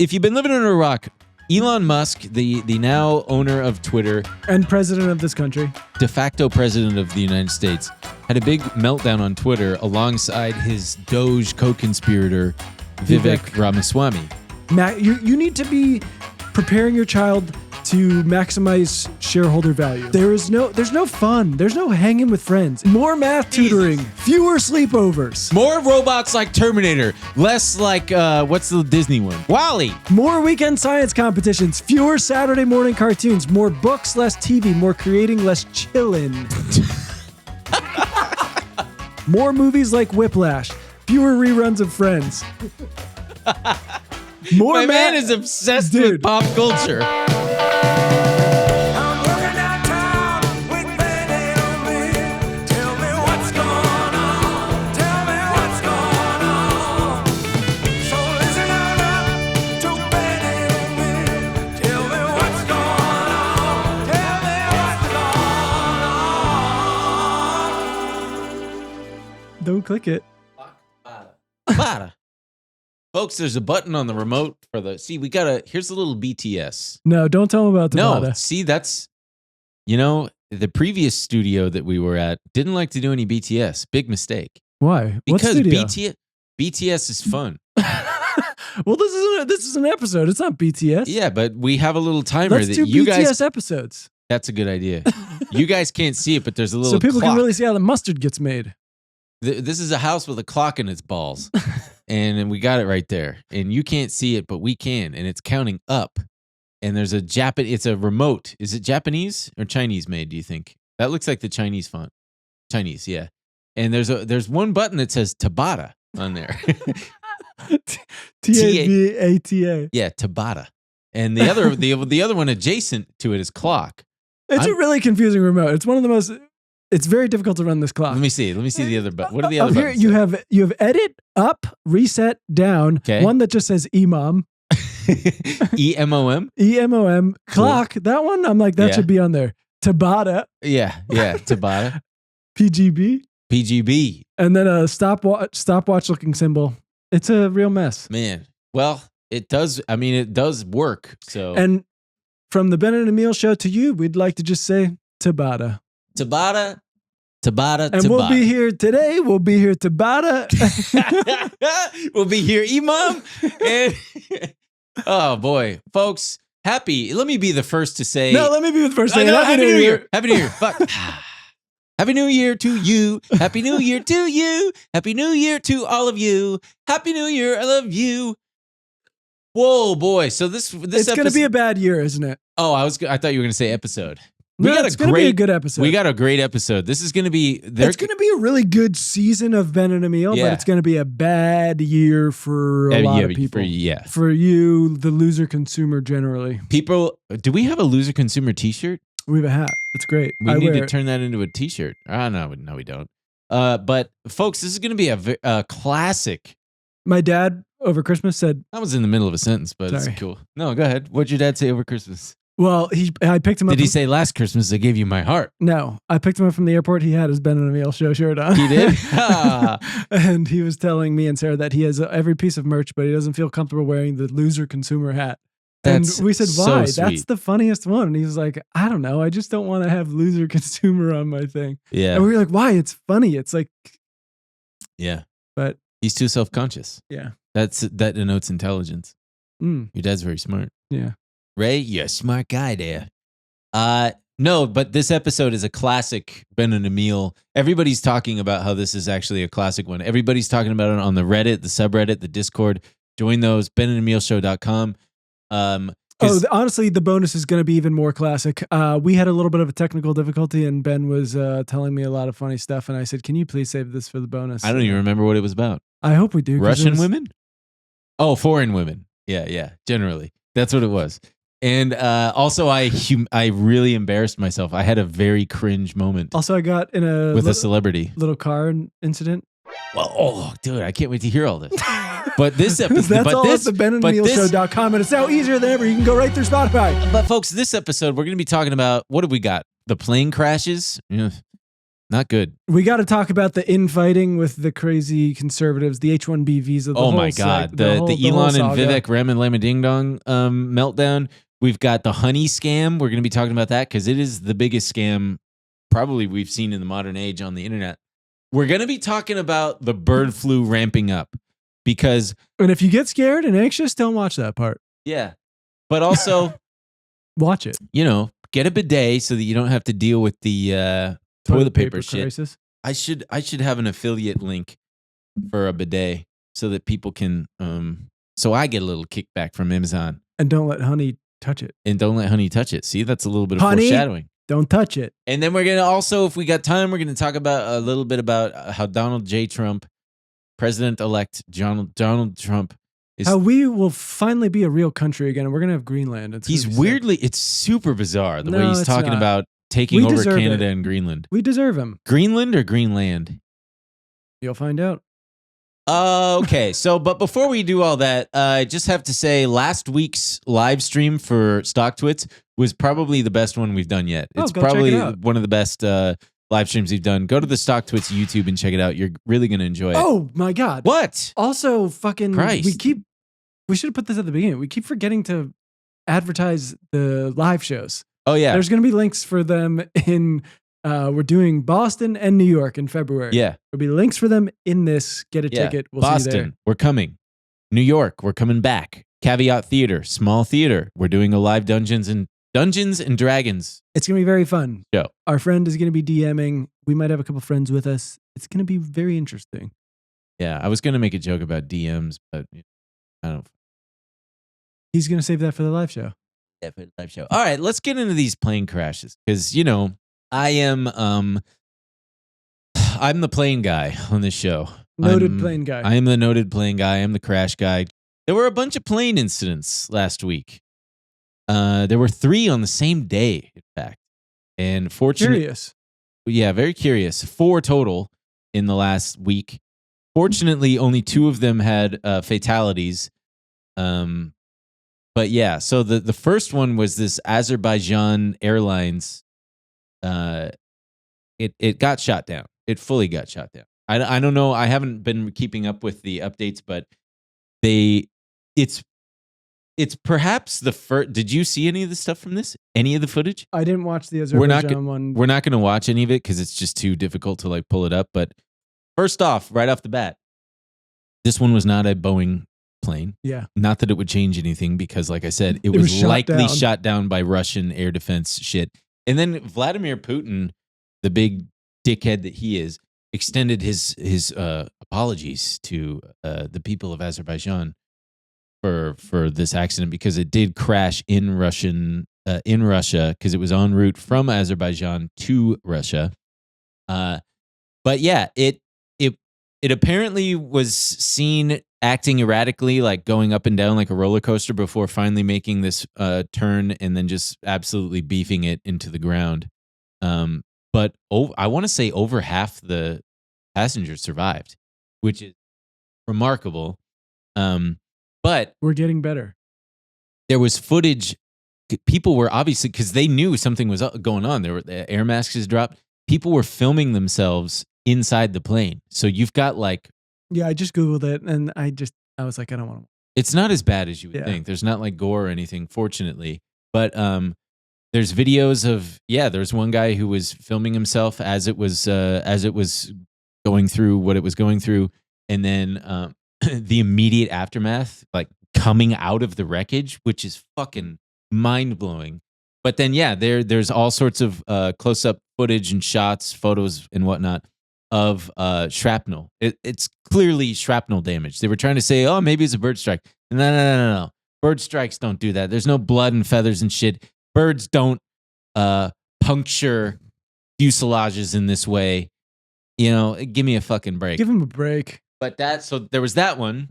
If you've been living under a rock, Elon Musk, the now owner of Twitter and president of this country, de facto president of the United States, had a big meltdown on Twitter alongside his Doge co-conspirator, Vivek Ramaswamy. You need to be preparing your child to maximize shareholder value. There's no fun. There's no hanging with friends. More math tutoring. Fewer sleepovers. More robots like Terminator. Less like, what's the Disney one? WALL-E. More weekend science competitions. Fewer Saturday morning cartoons. More books, less TV. More creating, less chillin'. More movies like Whiplash. Fewer reruns of Friends. My man is obsessed with pop culture. Don't click it. Tabata. Folks, there's a button on the remote for the... See, here's a little BTS. No, don't tell them about Tabata. No, see, that's... the previous studio that we were at didn't like to do any BTS. Big mistake. Why? Because what studio? BTS is fun. Well, this is an episode. It's not BTS. Yeah, but we have a little timer Let's that do you BTS guys... episodes. That's a good idea. You guys can't see it, but there's a little so people clock. can really see how the mustard gets made. This is a house with a clock in its balls. And we got it right there. And you can't see it, but we can. And it's counting up. And there's it's a remote. Is it Japanese or Chinese made, do you think? That looks like the Chinese font. Chinese, yeah. And there's one button that says Tabata on there. T-A-B-A-T-A. Yeah, Tabata. And the other one adjacent to it is clock. It's a really confusing remote. It's one of the most... It's very difficult to run this clock. Let me see the other button. What are the other buttons? You have edit, up, reset, down. Okay. One that just says EMOM. EMOM? EMOM. Clock. Cool. That one, I'm like, that should be on there. Tabata. Yeah, Tabata. PGB. And then a stopwatch looking symbol. It's a real mess. Man. Well, it does work. So. And from the Ben and Emil show to you, we'd like to just say Tabata. Tabata. And we'll be here today. We'll be here Tabata. We'll be here, Imam. And oh boy, folks, let me be the first to say. No, let me be the first to say Happy New Year. Happy New Year. Fuck. Happy New Year to you. Happy New Year to you. Happy New Year to all of you. Happy New Year. I love you. Whoa, boy. So this it's going to be a bad year, isn't it? Oh, I thought you were going to say episode. It's going to be a good episode. We got a great episode. This is going to be... It's going to be a really good season of Ben and Emil, but it's going to be a bad year for a lot of people. For you, the loser consumer generally. People, do we have a loser consumer t-shirt? We have a hat. It's great. We need to turn that into a t-shirt. No, we don't. But folks, this is going to be a classic. My dad over Christmas said... I was in the middle of a sentence, but it's cool. No, go ahead. What'd your dad say over Christmas? Well, I picked him up. Did he say last Christmas I gave you my heart? No, I picked him up from the airport. He had his Ben and Emil show shirt on. He did? And he was telling me and Sarah that he has every piece of merch, but he doesn't feel comfortable wearing the loser consumer hat. And we said, why? So that's the funniest one. And he was like, I don't know. I just don't want to have loser consumer on my thing. Yeah. And we were like, why? It's funny. It's like... Yeah. But... He's too self-conscious. Yeah. That denotes intelligence. Your dad's very smart. Yeah. Ray, you're a smart guy there. No, but this episode is a classic Ben and Emil. Everybody's talking about how this is actually a classic one. Everybody's talking about it on the Reddit, the subreddit, the Discord. Join those, benandemilshow.com. Honestly, the bonus is going to be even more classic. We had a little bit of a technical difficulty, and Ben was telling me a lot of funny stuff, and I said, can you please save this for the bonus? I don't even remember what it was about. I hope we do. Russian women? Oh, foreign women. Yeah, generally. That's what it was. And also, I really embarrassed myself. I had a very cringe moment. Also, I got in a celebrity. Little car incident. Well, oh, dude, I can't wait to hear all this. But this episode... That's all at the benandemilshow.com, and it's now easier than ever. You can go right through Spotify. But folks, this episode, we're going to be talking about, what have we got? The plane crashes? Not Not good. We got to talk about the infighting with the crazy conservatives, the H-1B visa. Oh my God. The Elon and Vivek Rem and Lama Ding Dong meltdown. We've got the honey scam. We're going to be talking about that because it is the biggest scam probably we've seen in the modern age on the internet. We're going to be talking about the bird flu ramping up because... And if you get scared and anxious, don't watch that part. Yeah. But also... Watch it. You know, get a bidet so that you don't have to deal with the toilet paper shit. Crisis. I should have an affiliate link for a bidet so that people can so I get a little kickback from Amazon. And don't let honey touch it. And don't let honey touch it. See, that's a little bit of foreshadowing. Don't touch it. And then we're gonna also, if we got time, we're gonna talk about a little bit about how Donald J. Trump, President-elect Donald Trump, how we will finally be a real country again, and we're gonna have Greenland. He's weirdly, it's super bizarre the way he's talking about taking over Canada and Greenland. We deserve him. Greenland or Greenland? You'll find out. Okay, so but before we do all that, I just have to say last week's live stream for StockTwits was probably the best one we've done yet. It's probably one of the best live streams we've done. Go to the StockTwits YouTube and check it out. You're really going to enjoy it. Oh my God. What? Also, fucking, Christ. we should have put this at the beginning. We keep forgetting to advertise the live shows. Oh yeah. There's going to be links for them in, we're doing Boston and New York in February. Yeah. There'll be links for them in this. Get a ticket. We'll Boston, see you there. We're coming. New York, we're coming back. Caveat Theater, small theater. We're doing a live Dungeons and Dragons. It's going to be very fun. Show. Our friend is going to be DMing. We might have a couple friends with us. It's going to be very interesting. Yeah, I was going to make a joke about DMs, but I don't. He's going to save that for the live show. Yeah, for the live show. All right, let's get into these plane crashes because, I am I'm the plane guy on this show. Noted plane guy. I am the noted plane guy. I'm the crash guy. There were a bunch of plane incidents last week. There were 3 on the same day, in fact. And Curious. Yeah, very curious. 4 total in the last week. Fortunately, only 2 of them had fatalities. But yeah, so the first one was this Azerbaijan Airlines. It got shot down. It fully got shot down. I don't know. I haven't been keeping up with the updates, but it's perhaps the first. Did you see any of the stuff from this? Any of the footage? I didn't watch the Azerbaijan one. We're not going to watch any of it because it's just too difficult to pull it up. But first off, right off the bat, this one was not a Boeing plane. Yeah. Not that it would change anything because, like I said, it was likely shot down by Russian air defense shit. And then Vladimir Putin, the big dickhead that he is, extended his apologies to the people of Azerbaijan for this accident because it did crash in Russia because it was en route from Azerbaijan to Russia. But yeah, it apparently was seen acting erratically, like going up and down like a roller coaster before finally making this turn and then just absolutely beefing it into the ground. But I want to say over half the passengers survived, which is remarkable. But we're getting better. There was footage. People were obviously, because they knew something was going on. The air masks had dropped. People were filming themselves inside the plane. So you've got yeah, I just Googled it and I was like, I don't want to. It's not as bad as you would think. There's not gore or anything, fortunately. But there's videos of, there's one guy who was filming himself as it was going through what it was going through. And then the immediate aftermath, coming out of the wreckage, which is fucking mind blowing. But then, there's all sorts of close up footage and shots, photos and whatnot of shrapnel. It's clearly shrapnel damage. They were trying to say, oh, maybe it's a bird strike. No. Bird strikes don't do that. There's no blood and feathers and shit. Birds don't puncture fuselages in this way. Give me a fucking break. Give him a break. But so there was that one.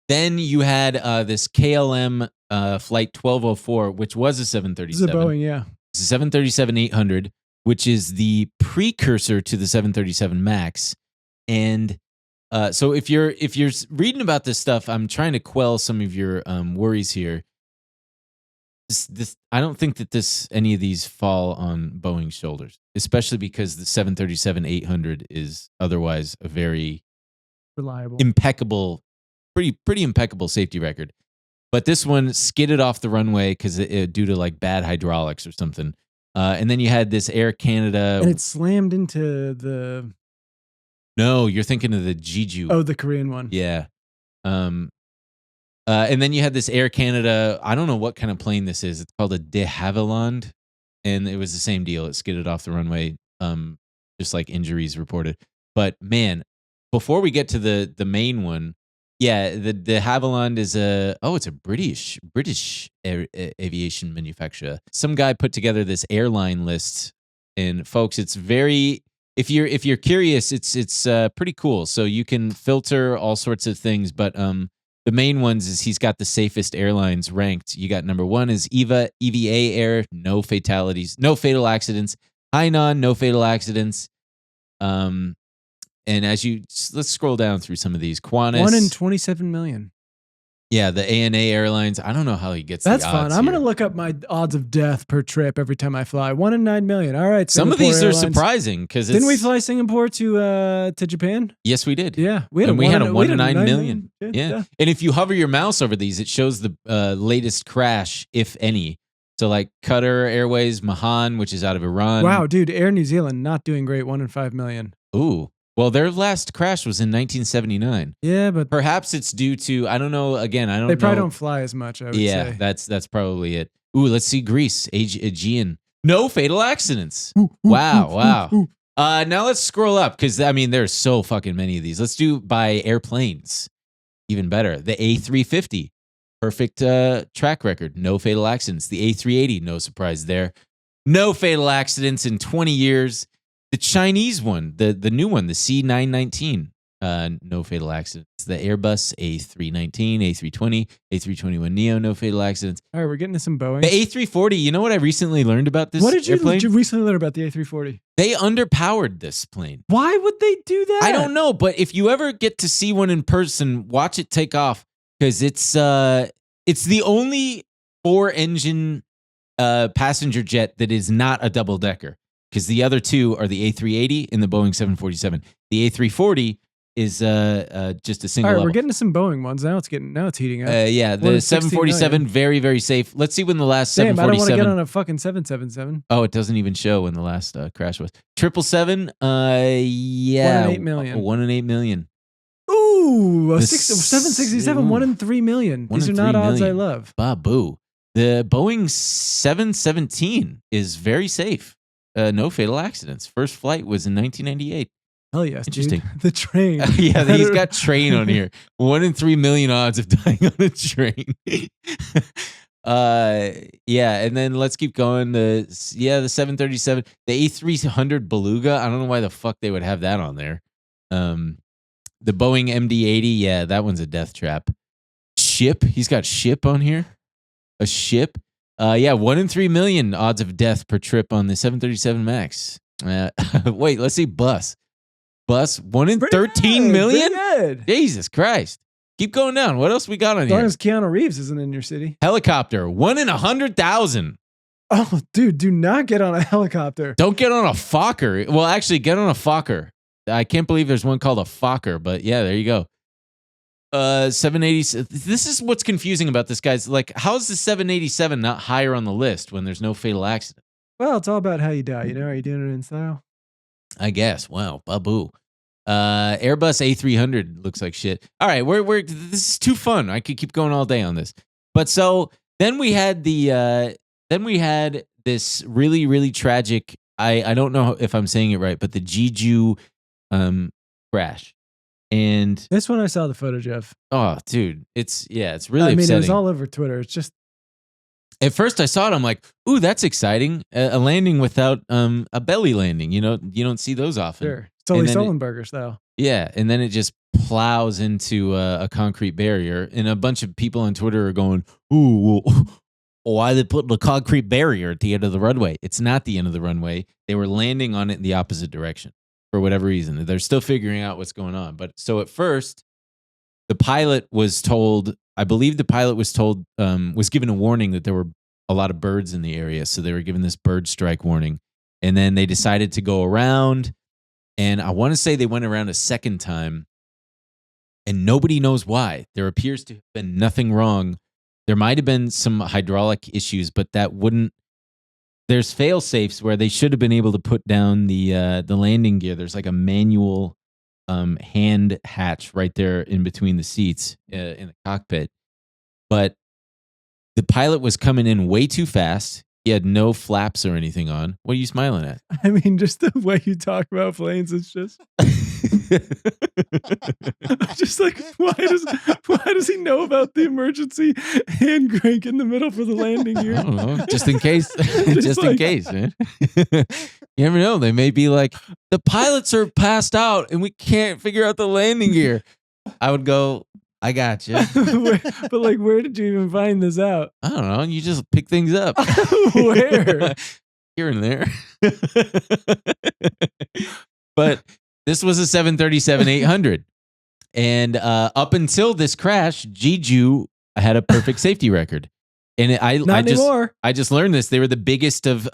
Then you had this KLM flight 1204, which was a 737. This is a Boeing, yeah. It's a 737-800, which is the precursor to the 737 MAX. And so if you're reading about this stuff, I'm trying to quell some of your worries here. I don't think that any of these fall on Boeing's shoulders, especially because the 737-800 is otherwise a very Reliable. impeccable, pretty impeccable safety record. But this one skidded off the runway because due to like bad hydraulics or something. And then you had this Air Canada. And it slammed into the... No, you're thinking of the Jeju. Oh, the Korean one. Yeah. And then you had this Air Canada. I don't know what kind of plane this is. It's called a de Havilland. And it was the same deal. It skidded off the runway, just like injuries reported. But man, before we get to the main one, yeah, the de Havilland is it's a British aviation manufacturer. Some guy put together this airline list, and folks, it's very, if you're curious, it's pretty cool. So you can filter all sorts of things, but the main ones is he's got the safest airlines ranked. You got number 1 is EVA Air, no fatalities, no fatal accidents. Hainan, no fatal accidents. And let's scroll down through some of these. Qantas, 1 in 27 million. Yeah, the ANA Airlines. I don't know how he gets That's the odds fun. I'm here. going to look up my odds of death per trip every time I fly. 1 in 9 million. All right. Some of Singapore these Airlines. are surprising because Didn't we fly Singapore to Japan? Yes, we did. Yeah, we had a 1 in 9 million. Yeah. And if you hover your mouse over these, it shows the latest crash, if any. So like Qatar Airways, Mahan, which is out of Iran. Wow, dude, Air New Zealand not doing great. 1 in 5 million. Ooh. Well, their last crash was in 1979. Yeah, but perhaps it's due to, I don't know. Again, I don't know. They probably don't fly as much, I would say. Yeah, that's probably it. Ooh, let's see Greece, Aegean. No fatal accidents. Wow. Now let's scroll up because, I mean, there's so fucking many of these. Let's do by airplanes. Even better. The A350. Perfect track record. No fatal accidents. The A380. No surprise there. No fatal accidents in 20 years. The Chinese one, the new one, the C919, no fatal accidents. The Airbus A319, A320, A321 Neo, no fatal accidents. All right, we're getting to some Boeing. The A340, you know what I recently learned about this airplane? What did you recently learn about the A340? They underpowered this plane. Why would they do that? I don't know, but if you ever get to see one in person, watch it take off because it's the only 4-engine passenger jet that is not a double-decker. Because the other two are the A380 and the Boeing 747. The A340 is just a single. All right, level. we're getting to some Boeing ones now. It's heating up. Yeah, the 747 very, very safe. Let's see when the last 747. I don't want to get on a fucking 777. Oh, it doesn't even show when the last crash was. 777. Yeah, 1 in 8 million. 1 in 8 million. Ooh, 767. 1 in 3 million. These are not odds I love. Babu. The Boeing 717 is very safe. No fatal accidents. First flight was in 1998. Hell yes, interesting. Dude. The train. Yeah, he's got train on here. 1 in 3 million odds of dying on a train. Yeah, and then let's keep going. The 737, the A300 Beluga. I don't know why the fuck they would have that on there. The Boeing MD-80. Yeah, that one's a death trap. Ship. He's got ship on here. A ship. 1 in 3 million odds of death per trip on the 737 MAX. Wait, let's see. Bus. 1 in 13 million? Good. Jesus Christ. Keep going down. What else we got on here? As long as Keanu Reeves isn't in your city. Helicopter. 1 in 100,000. Oh, dude, do not get on a helicopter. Don't get on a Fokker. Well, actually, get on a Fokker. I can't believe there's one called a Fokker, but yeah, there you go. 780. This is what's confusing about this, guys. Like, how is the 787 not higher on the list when there's no fatal accident? Well, it's all about how you die. You know, are you doing it in style? I guess. Wow, babu. Airbus A300 looks like shit. All right, we're this is too fun. I could keep going all day on this. But so then we had this really, really tragic. I don't know if I'm saying it right, but the Jeju crash. And this one I saw the footage of. Oh, dude, it's really upsetting. It was all over Twitter. It's just. At first I saw it, I'm like, ooh, that's exciting. A landing without a belly landing. You know, you don't see those often. Sure. It's totally Sullenberger style. Yeah, and then it just plows into a concrete barrier, and a bunch of people on Twitter are going, ooh, why are they putting a concrete barrier at the end of the runway? It's not the end of the runway. They were landing on it in the opposite direction. For whatever reason, they're still figuring out what's going on. But so at first, the pilot was told, I believe the pilot was told, was given a warning that there were a lot of birds in the area, so they were given this bird strike warning. And then they decided to go around, and I want to say they went around a second time, and nobody knows why. There appears to have been nothing wrong. There might have been some hydraulic issues, but that wouldn't. There's fail safes where they should have been able to put down the landing gear. There's like a manual hand hatch right there in between the seats in the cockpit. But the pilot was coming in way too fast. He had no flaps or anything on. What are you smiling at? I mean, just the way you talk about planes, it's just just like, why does he know about the emergency hand crank in the middle for the landing gear? I don't know. Just in case. Just in case, man. You never know. They may be like, the pilots are passed out and we can't figure out the landing gear. I would go, I got you. But like, where did you even find this out? I don't know. You just pick things up. Where? Here and there. But this was a 737-800. And up until this crash, Jeju had a perfect safety record. And I just learned this. They were the biggest of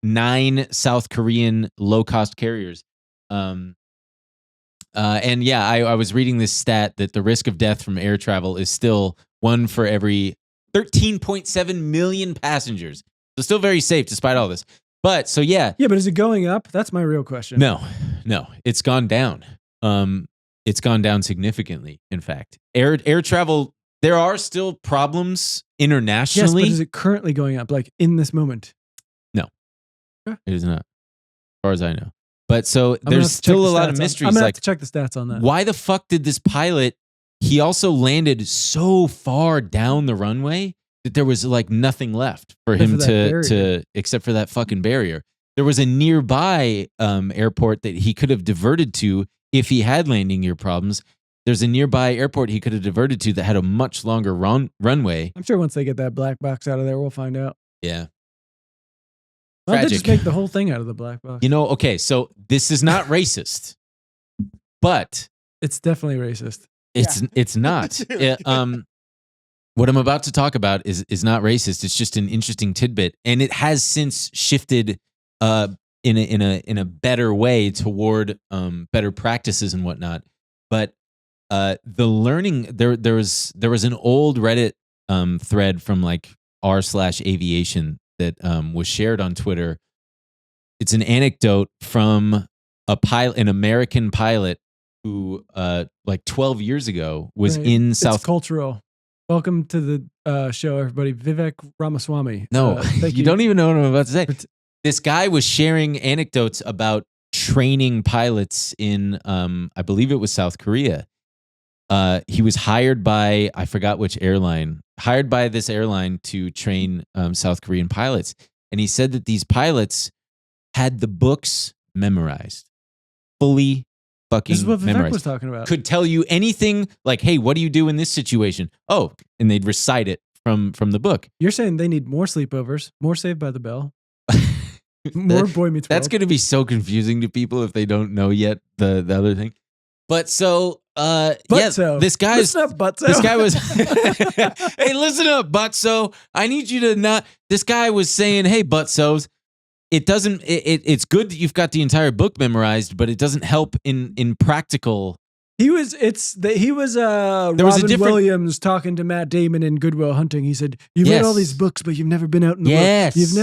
9 South Korean low-cost carriers. And yeah, I was reading this stat that the risk of death from air travel is still 1 for every 13.7 million passengers. So still very safe despite all this. But so yeah. Yeah, but is it going up? That's my real question. No, it's gone down. It's gone down significantly. In fact, air travel, there are still problems internationally. Yes, but is it currently going up? Like in this moment? No, okay. It is not, as far as I know. But so there's still a lot of mysteries. I'm going to have to check the stats on that. Why the fuck did this pilot, he also landed so far down the runway that there was like nothing left for him to except for that fucking barrier. There was a nearby airport that he could have diverted to if he had landing gear problems. There's a nearby airport he could have diverted to that had a much longer runway. I'm sure once they get that black box out of there, we'll find out. Yeah. Why don't they just make the whole thing out of the black box? You know, okay, so this is not racist, but it's definitely racist. It's not. What I'm about to talk about is not racist. It's just an interesting tidbit, and it has since shifted in a better way toward better practices and whatnot. But the learning there was an old Reddit thread from like r/Aviation that was shared on Twitter. It's an anecdote from an American pilot who like 12 years ago was in South. It's cultural. Welcome to the show, everybody. Vivek Ramaswamy. No, you don't even know what I'm about to say. This guy was sharing anecdotes about training pilots in, I believe it was South Korea. He was hired by, I forgot which airline, hired by this airline to train South Korean pilots. And he said that these pilots had the books memorized, fully fucking This is what Vivek memorized. was talking about. Could tell you anything like, hey, what do you do in this situation? Oh, and they'd recite it from the book. You're saying they need more sleepovers, more Saved by the Bell, more Boy Meets World. That's going to be so confusing to people if they don't know yet the other thing. But so, this guy listen up, Butso. This guy was, hey, listen up, Butso. I need you to not. This guy was saying, hey, Butsos, it's good that you've got the entire book memorized, but it doesn't help in practical. He was Robin Williams talking to Matt Damon in Good Will Hunting. He said, "You've read all these books, but you've never been out in the world. You've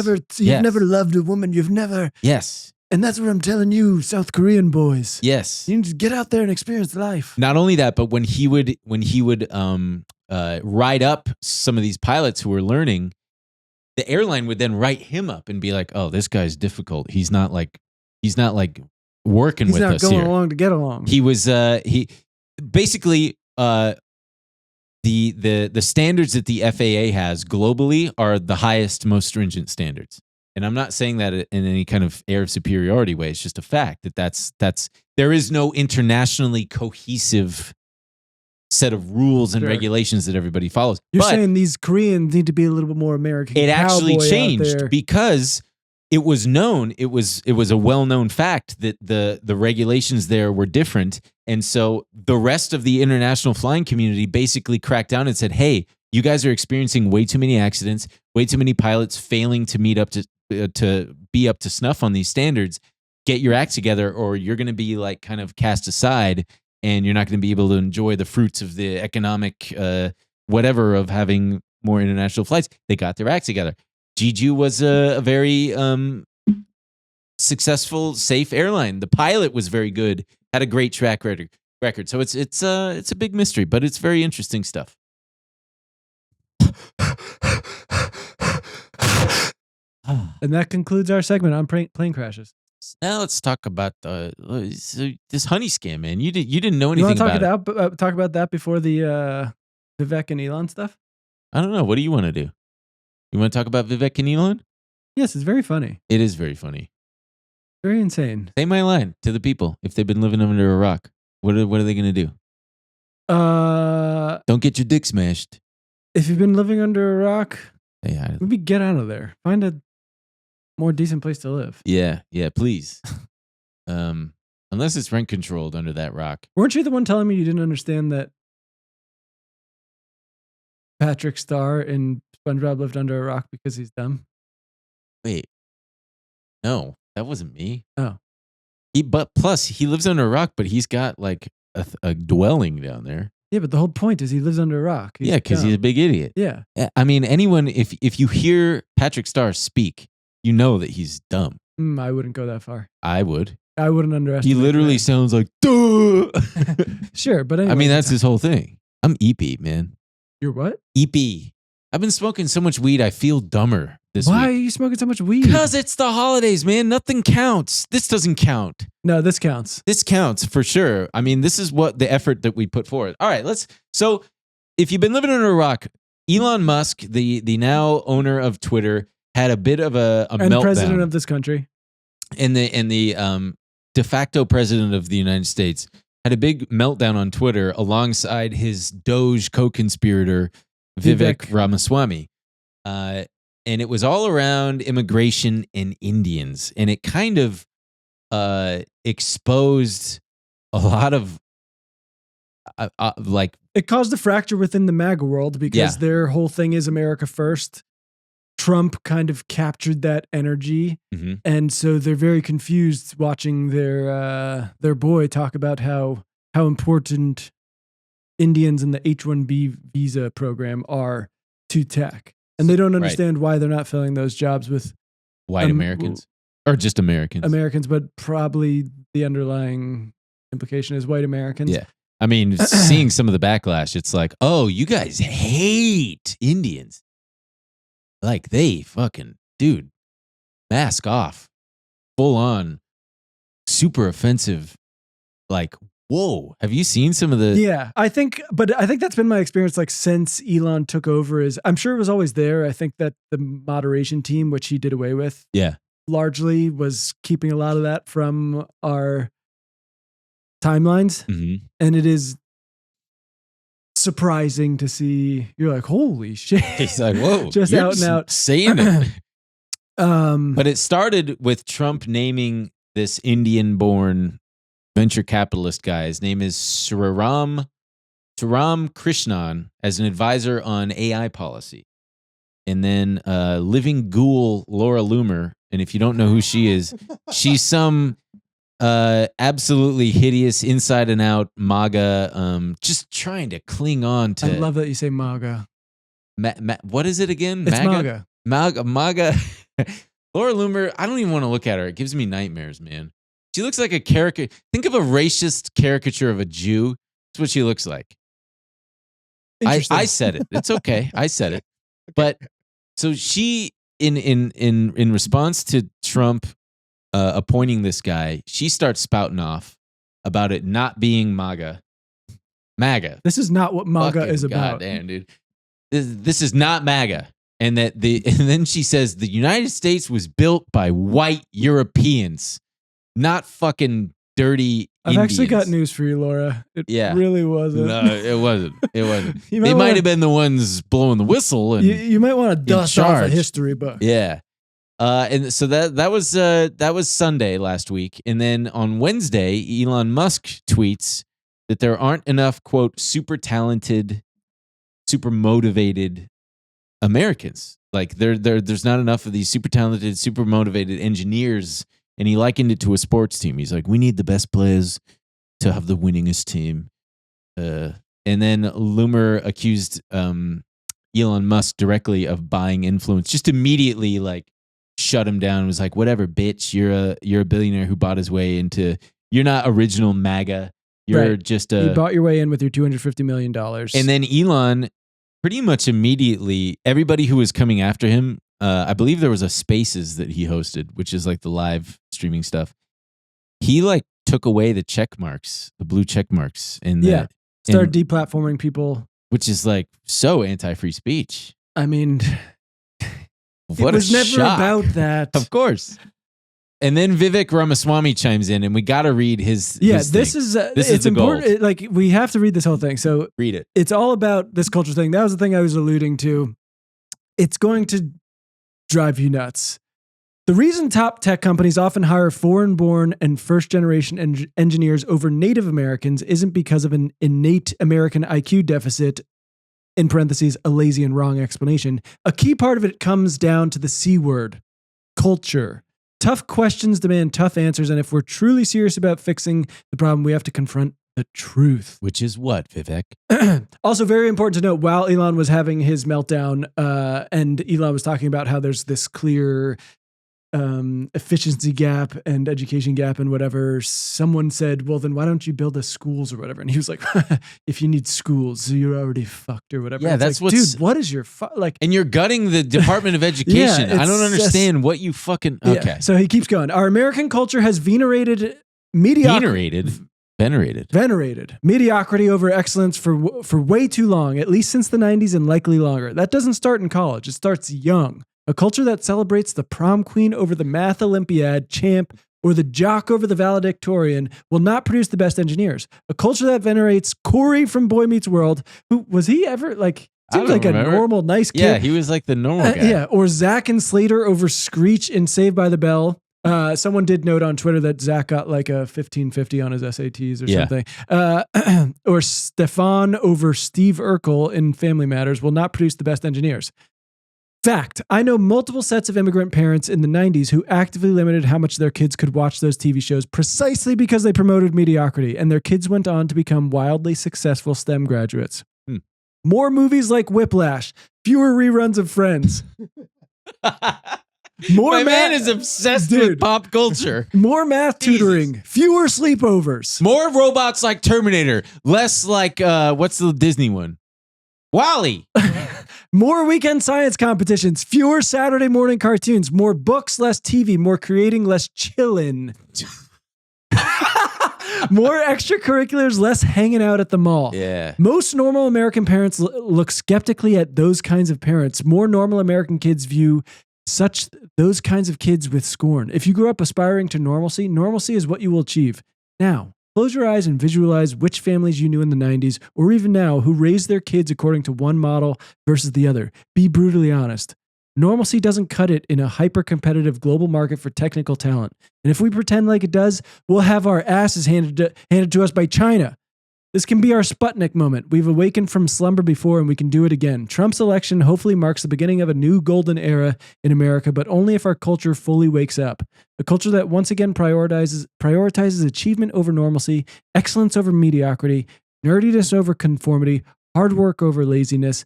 never loved a woman. You've never." Yes. And that's what I'm telling you, South Korean boys. Yes. You need to get out there and experience life. Not only that, but when he would write up some of these pilots who were learning, the airline would then write him up and be like, "Oh, this guy's difficult. He's not like working with us here. He's not going along to get along." He was he basically the standards that the FAA has globally are the highest, most stringent standards. And I'm not saying that in any kind of air of superiority way. It's just a fact that that's there is no internationally cohesive set of rules and regulations that everybody follows. You're saying these Koreans need to be a little bit more American. It actually changed because it was known. It was a well-known fact that the regulations there were different, and so the rest of the international flying community basically cracked down and said, "Hey, you guys are experiencing way too many accidents. way too many pilots failing to meet up to be up to snuff on these standards. Get your act together, or you're going to be like kind of cast aside, and you're not going to be able to enjoy the fruits of the economic whatever of having more international flights. They got their act together. Jeju was a very successful, safe airline. The pilot was very good, had a great track record. So it's a big mystery, but it's very interesting stuff. And that concludes our segment on plane crashes. Now let's talk about this honey scam, man. You didn't know anything about it. Talk about that before the Vivek and Elon stuff? I don't know. What do you want to do? You want to talk about Vivek and Elon? Yes, it's very funny. It is very funny. Very insane. Say my line to the people. If they've been living under a rock, what are they going to do? Don't get your dick smashed. If you've been living under a rock, yeah, maybe get out of there. Find a more decent place to live. Yeah, please. Unless it's rent controlled under that rock. Weren't you the one telling me you didn't understand that Patrick Star in SpongeBob lived under a rock because he's dumb? Wait. No, that wasn't me. Oh. But plus, he lives under a rock, but he's got like a dwelling down there. Yeah, but the whole point is he lives under a rock. Yeah, because he's a big idiot. Yeah. I mean, anyone, if you hear Patrick Star speak, you know that he's dumb. I wouldn't go that far. I would. I wouldn't underestimate. He literally sounds like, duh. Sure, but anyway. I mean, that's his whole thing. I'm EP, man. You're what? EP. I've been smoking so much weed, I feel dumber this Why week. are you smoking so much weed? Because it's the holidays, man. Nothing counts. This doesn't count. No, this counts. This counts for sure. I mean, this is what the effort that we put forward. All right, so if you've been living under a rock, Elon Musk, the now owner of Twitter, had a bit of a meltdown. And president of this country. And the de facto president of the United States had a big meltdown on Twitter alongside his Doge co-conspirator, Vivek Ramaswamy. And it was all around immigration and Indians. And it kind of exposed a lot of It caused a fracture within the MAGA world because their whole thing is America first. Trump kind of captured that energy. Mm-hmm. And so they're very confused watching their boy talk about how important Indians and the H-1B visa program are to tech. And they don't understand why they're not filling those jobs with white Americans or just Americans. Americans, but probably the underlying implication is white Americans. Yeah. I mean, seeing some of the backlash, it's like, oh, you guys hate Indians. Like they fucking, dude, mask off, full on, super offensive. Like, whoa, have you seen some of the? Yeah, I think that's been my experience. Like since Elon took over, I'm sure it was always there. I think that the moderation team, which he did away with, largely was keeping a lot of that from our timelines, and it is surprising to see. You're like, holy shit! He's like, whoa, just you're out and out saying it. But it started with Trump naming this Indian-born venture capitalist guy. His name is Sriram Krishnan as an advisor on AI policy. And then living ghoul Laura Loomer. And if you don't know who she is, she's some absolutely hideous inside and out MAGA, just trying to cling on to. I love that you say MAGA. What is it again? It's MAGA. MAGA. Laura Loomer, I don't even want to look at her. It gives me nightmares, man. She looks like a caricature. Think of a racist caricature of a Jew. That's what she looks like. I said it. It's okay. I said it. But so she, in response to Trump appointing this guy, she starts spouting off about it not being MAGA. This is not what MAGA Fucking is about. Goddamn, dude. This is not MAGA. And then she says the United States was built by white Europeans, not fucking dirty Indians. I've actually got news for you, Laura. It really wasn't. No, it wasn't. It wasn't. They might have been the ones blowing the whistle. And you might want to dust off a history book. Yeah. And so that was Sunday last week. And then on Wednesday, Elon Musk tweets that there aren't enough, quote, super talented, super motivated Americans. Like there's not enough of these super talented, super motivated engineers. And he likened it to a sports team. He's like, we need the best players to have the winningest team. And then Loomer accused Elon Musk directly of buying influence. Just immediately like shut him down. Was like, whatever, bitch. You're a billionaire who bought his way into. You're not original MAGA. You're just you bought your way in with your $250 million. And then Elon, pretty much immediately, everybody who was coming after him, I believe there was a Spaces that he hosted, which is like the live streaming stuff. He like took away the check marks, the blue check marks, and started deplatforming people, which is like so anti-free speech. I mean, what it was never about that, of course. And then Vivek Ramaswamy chimes in, and we got to read his. This thing. is it's important. Like we have to read this whole thing. So read it. It's all about this culture thing. That was the thing I was alluding to. It's going to drive you nuts. The reason top tech companies often hire foreign-born and first-generation engineers over Native Americans isn't because of an innate American IQ deficit, in parentheses, a lazy and wrong explanation. A key part of it comes down to the C word, culture. Tough questions demand tough answers, and if we're truly serious about fixing the problem, we have to confront the truth. Which is what, Vivek? Also, very important to note, while Elon was having his meltdown, and Elon was talking about how there's this clear efficiency gap and education gap and whatever, someone said, well, then why don't you build us schools or whatever? And he was like, if you need schools, you're already fucked or whatever. Yeah, that's like, dude, what is your like? And you're gutting the Department of Education. I don't understand what you fucking. Okay. Yeah. So he keeps going. Our American culture has venerated venerated mediocrity over excellence for way too long, at least since the 90s and likely longer. That doesn't start in college. It starts young. A culture that celebrates the prom queen over the math Olympiad champ or the jock over the valedictorian will not produce the best engineers. A culture that venerates Corey from Boy Meets World, who was he ever like, seems like a normal, nice kid. Yeah, he was like the normal guy. Yeah, or Zach and Slater over Screech in Saved by the Bell. Someone did note on Twitter that Zach got like a 1550 on his SATs or something. Or Stefan over Steve Urkel in Family Matters will not produce the best engineers. Fact, I know multiple sets of immigrant parents in the 90s who actively limited how much their kids could watch those TV shows precisely because they promoted mediocrity, and their kids went on to become wildly successful STEM graduates. More movies like Whiplash, fewer reruns of Friends. My man is obsessed with pop culture. More math tutoring, fewer sleepovers. More robots like Terminator, less like, what's the Disney one? WALL-E. More weekend science competitions, fewer Saturday morning cartoons, more books, less TV, more creating, less chillin'. More extracurriculars, less hanging out at the mall. Yeah. Most normal American parents look skeptically at those kinds of parents. More normal American kids view those kinds of kids with scorn. If you grew up aspiring to normalcy, normalcy is what you will achieve. Now, close your eyes and visualize which families you knew in the 90s, or even now, who raised their kids according to one model versus the other. Be brutally honest. Normalcy doesn't cut it in a hyper-competitive global market for technical talent. And if we pretend like it does, we'll have our asses handed to us by China. This can be our Sputnik moment. We've awakened from slumber before, and we can do it again. Trump's election hopefully marks the beginning of a new golden era in America, but only if our culture fully wakes up. A culture that once again prioritizes achievement over normalcy, excellence over mediocrity, nerdiness over conformity, hard work over laziness.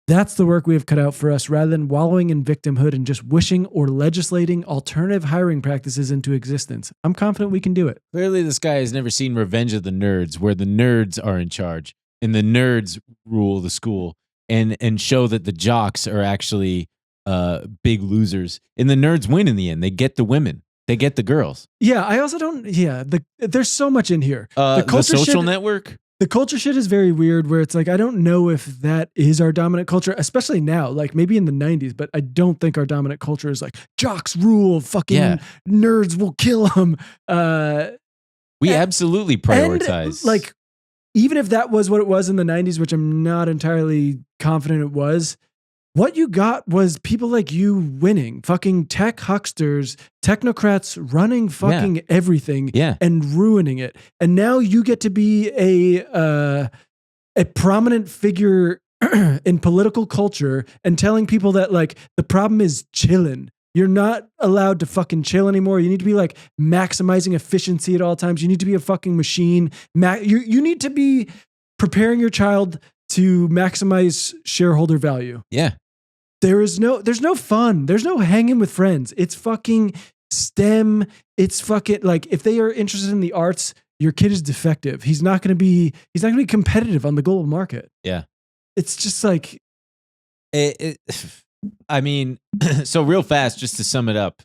That's the work we have cut out for us, rather than wallowing in victimhood and just wishing or legislating alternative hiring practices into existence. I'm confident we can do it. Clearly, this guy has never seen Revenge of the Nerds, where the nerds are in charge and the nerds rule the school and show that the jocks are actually big losers. And the nerds win in the end. They get the women. They get the girls. Yeah, I also don't... Yeah, there's so much in here. The Social Network? The culture shit is very weird, where it's like, I don't know if that is our dominant culture, especially now, like maybe in the 90s, but I don't think our dominant culture is like, jocks rule, fucking nerds will kill them. We absolutely prioritize. And, like, even if that was what it was in the 90s, which I'm not entirely confident it was, what you got was people like you winning, fucking tech hucksters, technocrats running fucking everything and ruining it. And now you get to be a prominent figure in political culture and telling people that like the problem is chilling. You're not allowed to fucking chill anymore. You need to be like maximizing efficiency at all times. You need to be a fucking machine. You need to be preparing your child to maximize shareholder value. Yeah. There's no fun. There's no hanging with friends. It's fucking STEM. It's fucking like if they are interested in the arts, your kid is defective. He's not going to be competitive on the global market. Yeah. It's just like I mean, so real fast, just to sum it up,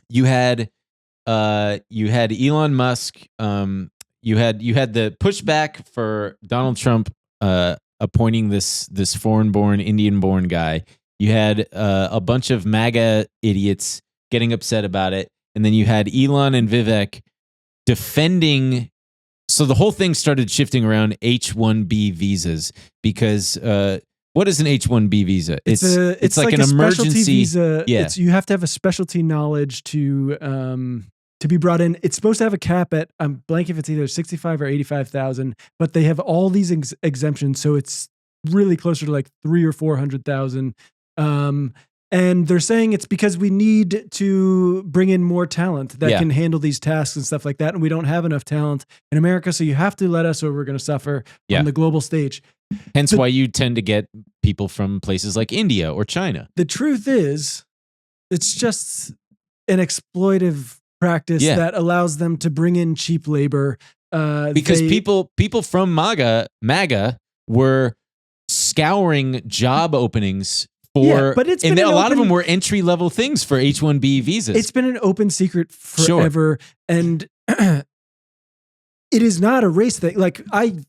you had Elon Musk, you had the pushback for Donald Trump appointing this foreign-born, Indian-born guy. You had a bunch of MAGA idiots getting upset about it, and then you had Elon and Vivek defending. So the whole thing started shifting around H-1B visas because what is an H-1B visa? It's like an emergency visa. Yeah. You have to have a specialty knowledge to be brought in. It's supposed to have a cap at I'm blank if it's either 65 or 85,000, but they have all these exemptions, so it's really closer to like 300,000 or 400,000. And they're saying it's because we need to bring in more talent that can handle these tasks and stuff like that. And we don't have enough talent in America. So you have to let us or we're going to suffer on the global stage. Hence why you tend to get people from places like India or China. The truth is, it's just an exploitive practice that allows them to bring in cheap labor. Because people from MAGA were scouring job openings and a lot of them were entry level things for H-1B visas. It's been an open secret forever. Sure. And it is not a race thing. Like, I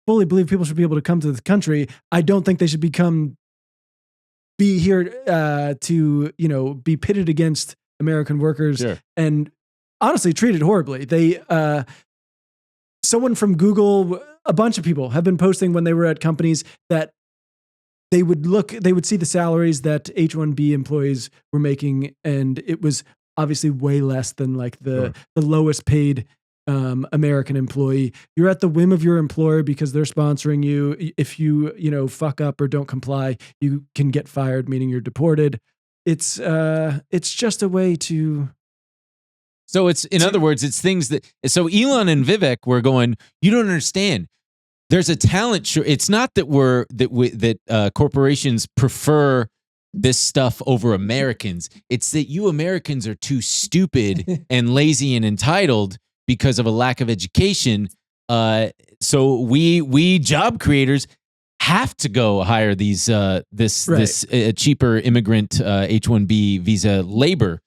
fully believe people should be able to come to the country. I don't think they should be here to, be pitted against American workers and honestly treated horribly. Someone from Google, a bunch of people have been posting when they were at companies that they would see the salaries that H-1B employees were making, and it was obviously way less than like the lowest paid American employee. You're at the whim of your employer because they're sponsoring you. If you fuck up or don't comply, you can get fired, meaning you're deported. It's just a way to. So in other words, it's things that. So Elon and Vivek were going, you don't understand. There's a talent. It's not that corporations prefer this stuff over Americans. It's that you Americans are too stupid and lazy and entitled because of a lack of education. So we job creators have to go hire these this cheaper immigrant H-1B visa labor.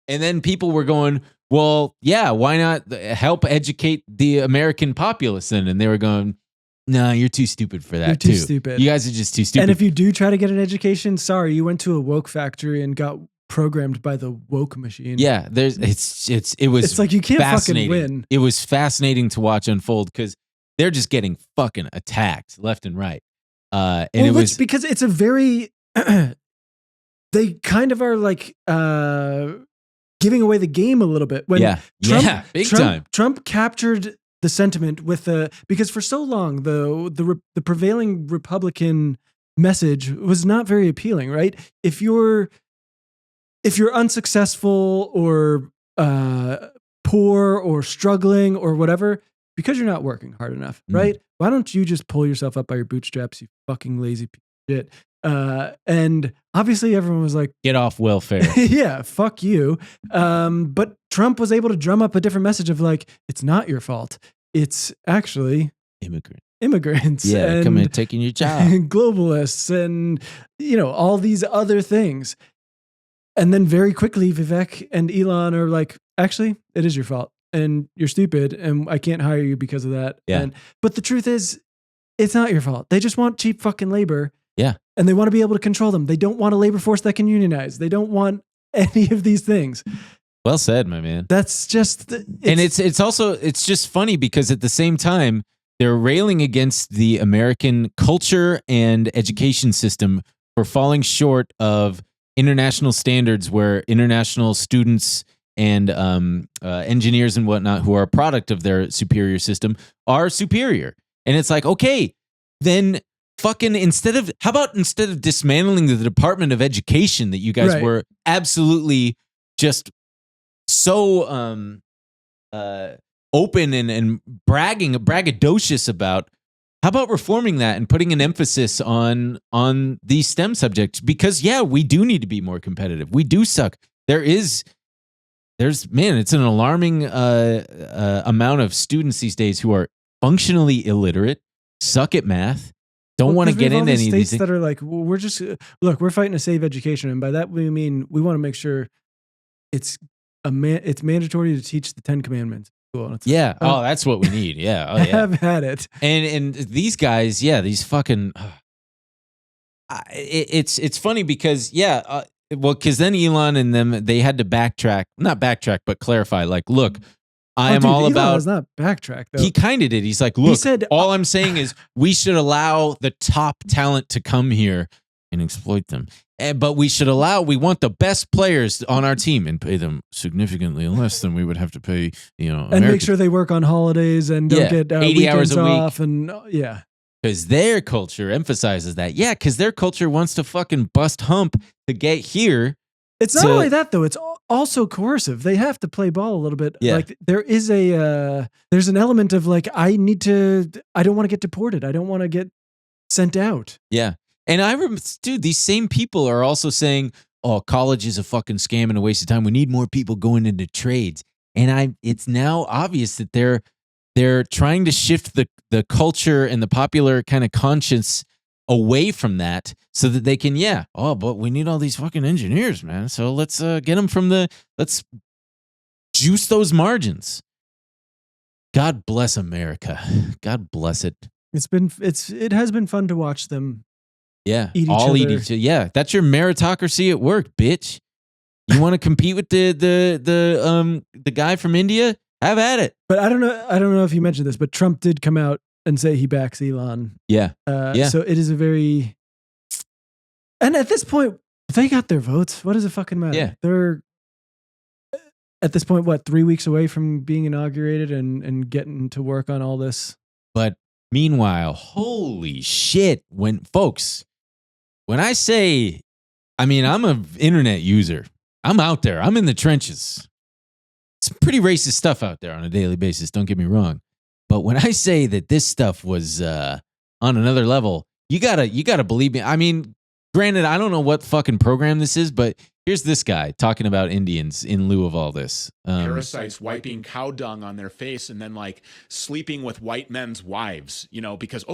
And then people were going, well, yeah, why not help educate the American populace then? And they were going, no, you're too stupid for that. You're too stupid. You guys are just too stupid. And if you do try to get an education, sorry, you went to a woke factory and got programmed by the woke machine. Yeah, it was. It's like you can't fucking win. It was fascinating to watch unfold because they're just getting fucking attacked left and right. It was because it's a very. They kind of are like giving away the game a little bit. When big time. Trump captured the sentiment with because for so long the prevailing Republican message was not very appealing, right? If you're unsuccessful or poor or struggling or whatever, because you're not working hard enough, right? Why don't you just pull yourself up by your bootstraps, you fucking lazy piece of shit? And obviously everyone was like, get off welfare. Yeah, fuck you. But Trump was able to drum up a different message of like, it's not your fault. It's actually immigrants. Yeah, come in taking your job. And globalists and, all these other things. And then very quickly, Vivek and Elon are like, actually, it is your fault. And you're stupid. And I can't hire you because of that. Yeah. But the truth is, it's not your fault. They just want cheap fucking labor. Yeah. And they want to be able to control them. They don't want a labor force that can unionize. They don't want any of these things. Well said, my man. That's just... It's just funny because at the same time, they're railing against the American culture and education system for falling short of international standards where international students and engineers and whatnot who are a product of their superior system are superior. And it's like, okay, then fucking how about instead of dismantling the Department of Education that you guys were absolutely just so open and braggadocious about, how about reforming that and putting an emphasis on these STEM subjects? Because we do need to be more competitive. We do suck. It's an alarming amount of students these days who are functionally illiterate, suck at math, don't want to get into any of these states that are like, well, we're fighting to save education, and by that we mean we want to make sure it's mandatory to teach the 10 Commandments. Cool. That's what we need. I have had it. And these guys, these fucking. It's funny because because then Elon and them, they had to not backtrack, but clarify. Like, look, Elon does not backtrack, though. He kind of did. He's like, look, all I'm saying is we should allow the top talent to come here and exploit them. But we want the best players on our team and pay them significantly less than we would have to pay, and make sure they work on holidays and don't get 80 hours a off week. And because their culture emphasizes that. Yeah, because their culture wants to fucking bust hump to get here. It's not only that, though. It's also coercive. They have to play ball a little bit. Yeah. Like there is there's an element of like, I don't want to get deported. I don't want to get sent out. Yeah. And I remember, dude, these same people are also saying, oh, college is a fucking scam and a waste of time. We need more people going into trades. And it's now obvious that they're trying to shift the culture and the popular kind of conscience away from that so that they can, but we need all these fucking engineers, man. So let's get them let's juice those margins. God bless America. God bless it. It has been fun to watch them. Yeah, eat each other. Yeah, that's your meritocracy at work, bitch. You want to compete with the guy from India? Have at it. But I don't know if you mentioned this, but Trump did come out and say he backs Elon. Yeah. So it is and at this point, they got their votes. What does it fucking matter? Yeah. They're at this point, 3 weeks away from being inaugurated and getting to work on all this. But meanwhile, holy shit, when I say, I'm an internet user. I'm out there. I'm in the trenches. It's pretty racist stuff out there on a daily basis. Don't get me wrong. But when I say that this stuff was on another level, you gotta believe me. I mean, granted, I don't know what fucking program this is, but here's this guy talking about Indians in lieu of all this. Parasites wiping cow dung on their face and then like sleeping with white men's wives, because,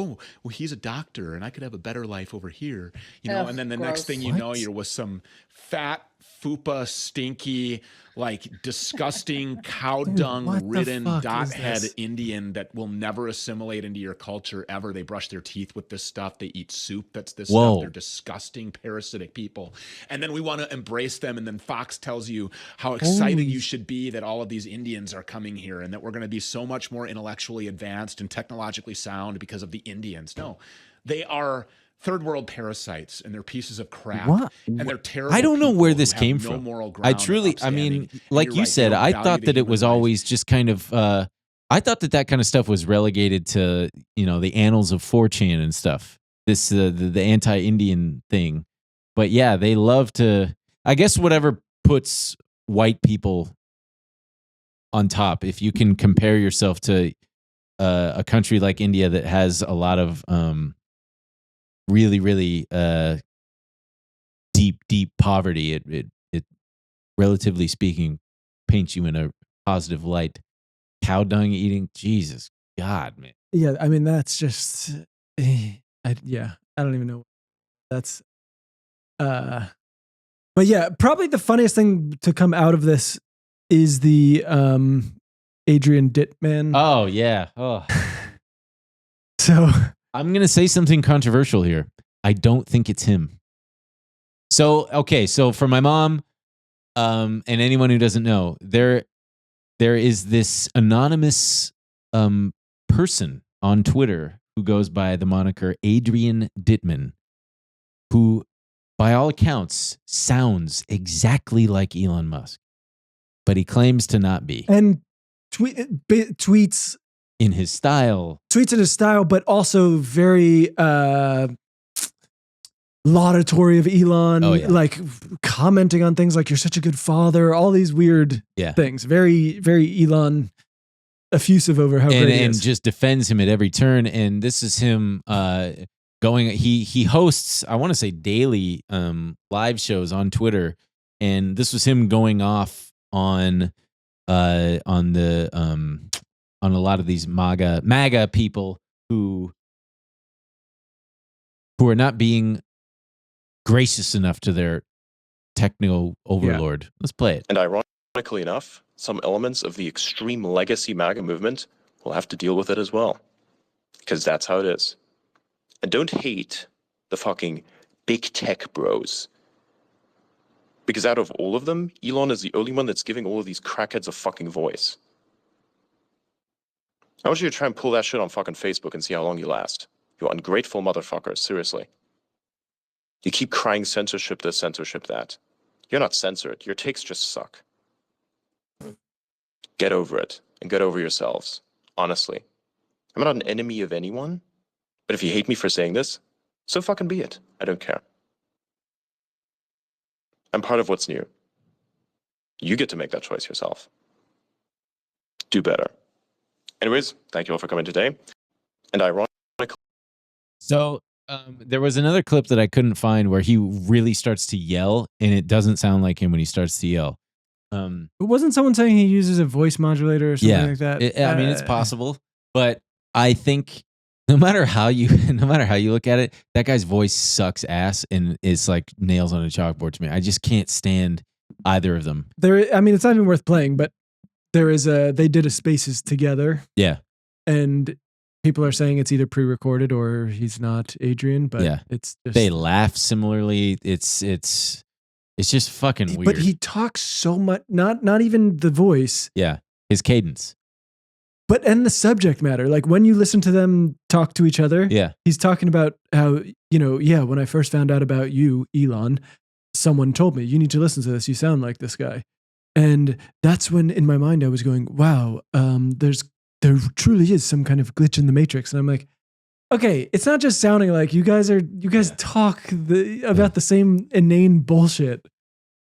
he's a doctor and I could have a better life over here, and then the next thing you know, you're with some fat, fupa, stinky, like disgusting cow dung ridden dot-head Indian that will never assimilate into your culture ever. They brush their teeth with this stuff. They eat soup that's this stuff. They're disgusting, parasitic people. And then we want to embrace them. And then Fox tells you how excited you should be that all of these Indians are coming here and that we're going to be so much more intellectually advanced and technologically sound because of the Indians. No, they are third world parasites, and they're pieces of crap. What? And they're terrible. I don't know where this came no from. Moral I ground mean, like you said, I thought that it was always just kind of. I thought that kind of stuff was relegated to the annals of 4chan and stuff. This the anti-Indian thing, but yeah, they love to. I guess whatever puts white people on top. If you can compare yourself to a country like India that has a lot of really, really deep poverty, it relatively speaking paints you in a positive light. Cow dung eating, Jesus God, man. Yeah, I mean that's just, I don't even know. That's, but yeah, probably the funniest thing to come out of this is the Adrian Dittmann. Oh yeah. Oh. So I'm going to say something controversial here. I don't think it's him. So for my mom, and anyone who doesn't know, there is this anonymous person on Twitter who goes by the moniker Adrian Dittmann, who, by all accounts, sounds exactly like Elon Musk, but he claims to not be. And tweets in his style. Tweets in his style, but also very laudatory of Elon, like commenting on things like "you're such a good father," all these weird things. Very, very Elon effusive over how great he is, and just defends him at every turn. And this is him going. He hosts, I want to say, daily live shows on Twitter, and this was him going off on a lot of these MAGA people who are not being gracious enough to their techno overlord. Let's play it. And ironically enough, some elements of the extreme legacy MAGA movement will have to deal with it as well. Because that's how it is. And don't hate the fucking big tech bros. Because out of all of them, Elon is the only one that's giving all of these crackheads a fucking voice. I want you to try and pull that shit on fucking Facebook and see how long you last. You ungrateful motherfuckers, seriously. You keep crying censorship this, censorship that. You're not censored. Your takes just suck. Get over it and get over yourselves. Honestly. I'm not an enemy of anyone, but if you hate me for saying this, so fucking be it. I don't care. I'm part of what's new. You get to make that choice yourself. Do better. Anyways, thank you all for coming today. And ironically... So there was another clip that I couldn't find where he really starts to yell, and it doesn't sound like him when he starts to yell. Wasn't someone saying he uses a voice modulator or something like that? I mean, it's possible, but I think no matter how you look at it, that guy's voice sucks ass and is like nails on a chalkboard to me. I just can't stand either of them. I mean, it's not even worth playing, but they did a Spaces together. Yeah. And people are saying it's either pre-recorded or he's not Adrian, but it's just, they laugh similarly. It's just fucking weird. But he talks so much, not even the voice. Yeah. His cadence. And the subject matter, like when you listen to them talk to each other, he's talking about how, when I first found out about you, Elon, someone told me, you need to listen to this. You sound like this guy. And that's when in my mind I was going, wow, there truly is some kind of glitch in the matrix. And I'm like, okay, it's not just sounding like you guys talk about the same inane bullshit,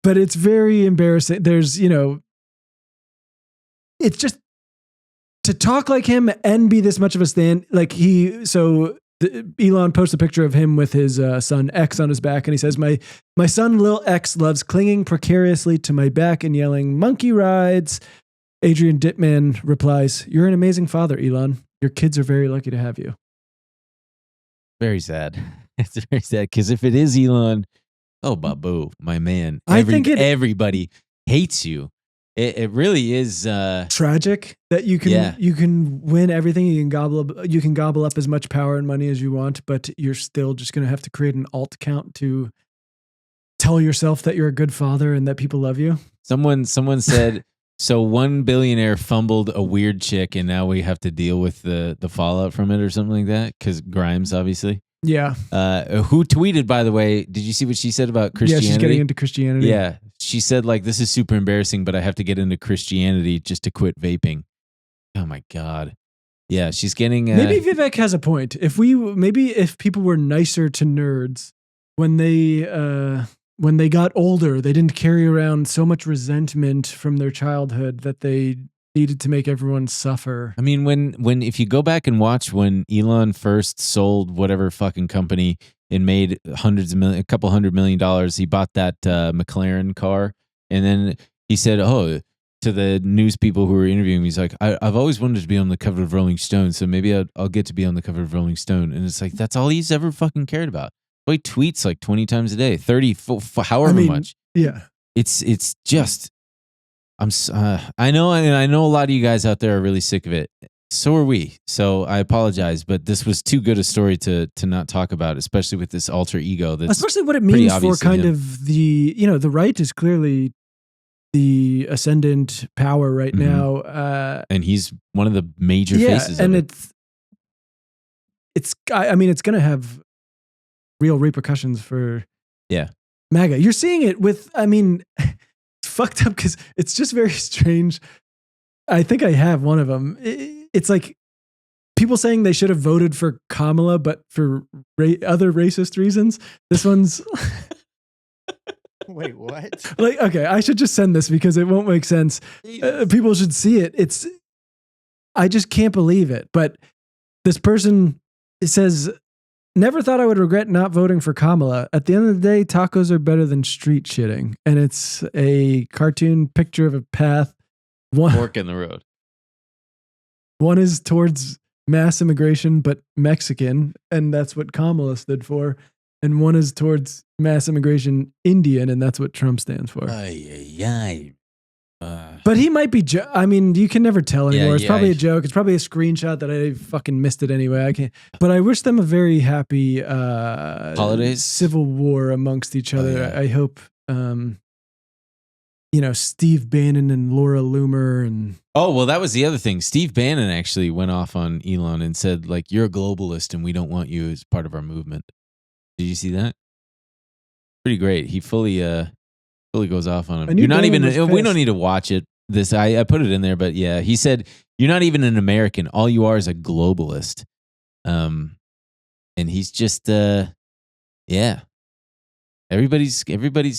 but it's very embarrassing. There's, it's just to talk like him and be this much of a stand. Like Elon posts a picture of him with his son X on his back, and he says, my son Lil X loves clinging precariously to my back and yelling monkey rides. Adrian Dittmann replies, "You're an amazing father, Elon. Your kids are very lucky to have you." Very sad. It's very sad because if it is Elon, oh Babu, my man, everybody hates you. It really is tragic that you can win everything. You can gobble up as much power and money as you want, but you're still just going to have to create an alt account to tell yourself that you're a good father and that people love you. Someone said, so one billionaire fumbled a weird chick, and now we have to deal with the fallout from it or something like that. Because Grimes, obviously. Yeah. Who tweeted, by the way, did you see what she said about Christianity? Yeah, she's getting into Christianity. Yeah. She said, like, this is super embarrassing, but I have to get into Christianity just to quit vaping. Oh, my God. Yeah, she's getting... maybe Vivek has a point. If people were nicer to nerds when they got older, they didn't carry around so much resentment from their childhood that they needed to make everyone suffer. I mean, when if you go back and watch when Elon first sold whatever fucking company and made a couple $100 million, he bought that McLaren car, and then he said, "Oh," to the news people who were interviewing him, he's like, "I've always wanted to be on the cover of Rolling Stone, so maybe I'll get to be on the cover of Rolling Stone." And it's like that's all he's ever fucking cared about. Well, he tweets like 20 times a day, 30, however much. Yeah, it's just. I know a lot of you guys out there are really sick of it. So are we. So I apologize, but this was too good a story to not talk about, especially with this alter ego. That's especially what it means for kind of the right is clearly the ascendant power right now, and he's one of the major faces. And of it. it's going to have real repercussions for MAGA. You're seeing it with fucked up because it's just very strange. I think I have one of them. It's like people saying they should have voted for Kamala, but for other racist reasons. This one's Wait, what? like, okay, I should just send this because it won't make sense. People should see it. I just can't believe it. But this person says, never thought I would regret not voting for Kamala. At the end of the day, tacos are better than street shitting. And it's a cartoon picture of a path. Fork in the road. One is towards mass immigration, but Mexican. And that's what Kamala stood for. And one is towards mass immigration Indian. And that's what Trump stands for. But he might be, I mean, you can never tell anymore. It's probably a joke. It's probably a screenshot that I fucking missed it anyway. I can't. But I wish them a very happy holidays, civil war amongst each other. I hope, Steve Bannon and Laura Loomer and. Oh, well, that was the other thing. Steve Bannon actually went off on Elon and said, like, you're a globalist and we don't want you as part of our movement. Did you see that? Pretty great. He fully goes off on him. You're not even. We don't need to watch it. I put it in there, but yeah, he said you're not even an American. All you are is a globalist. And he's just Everybody's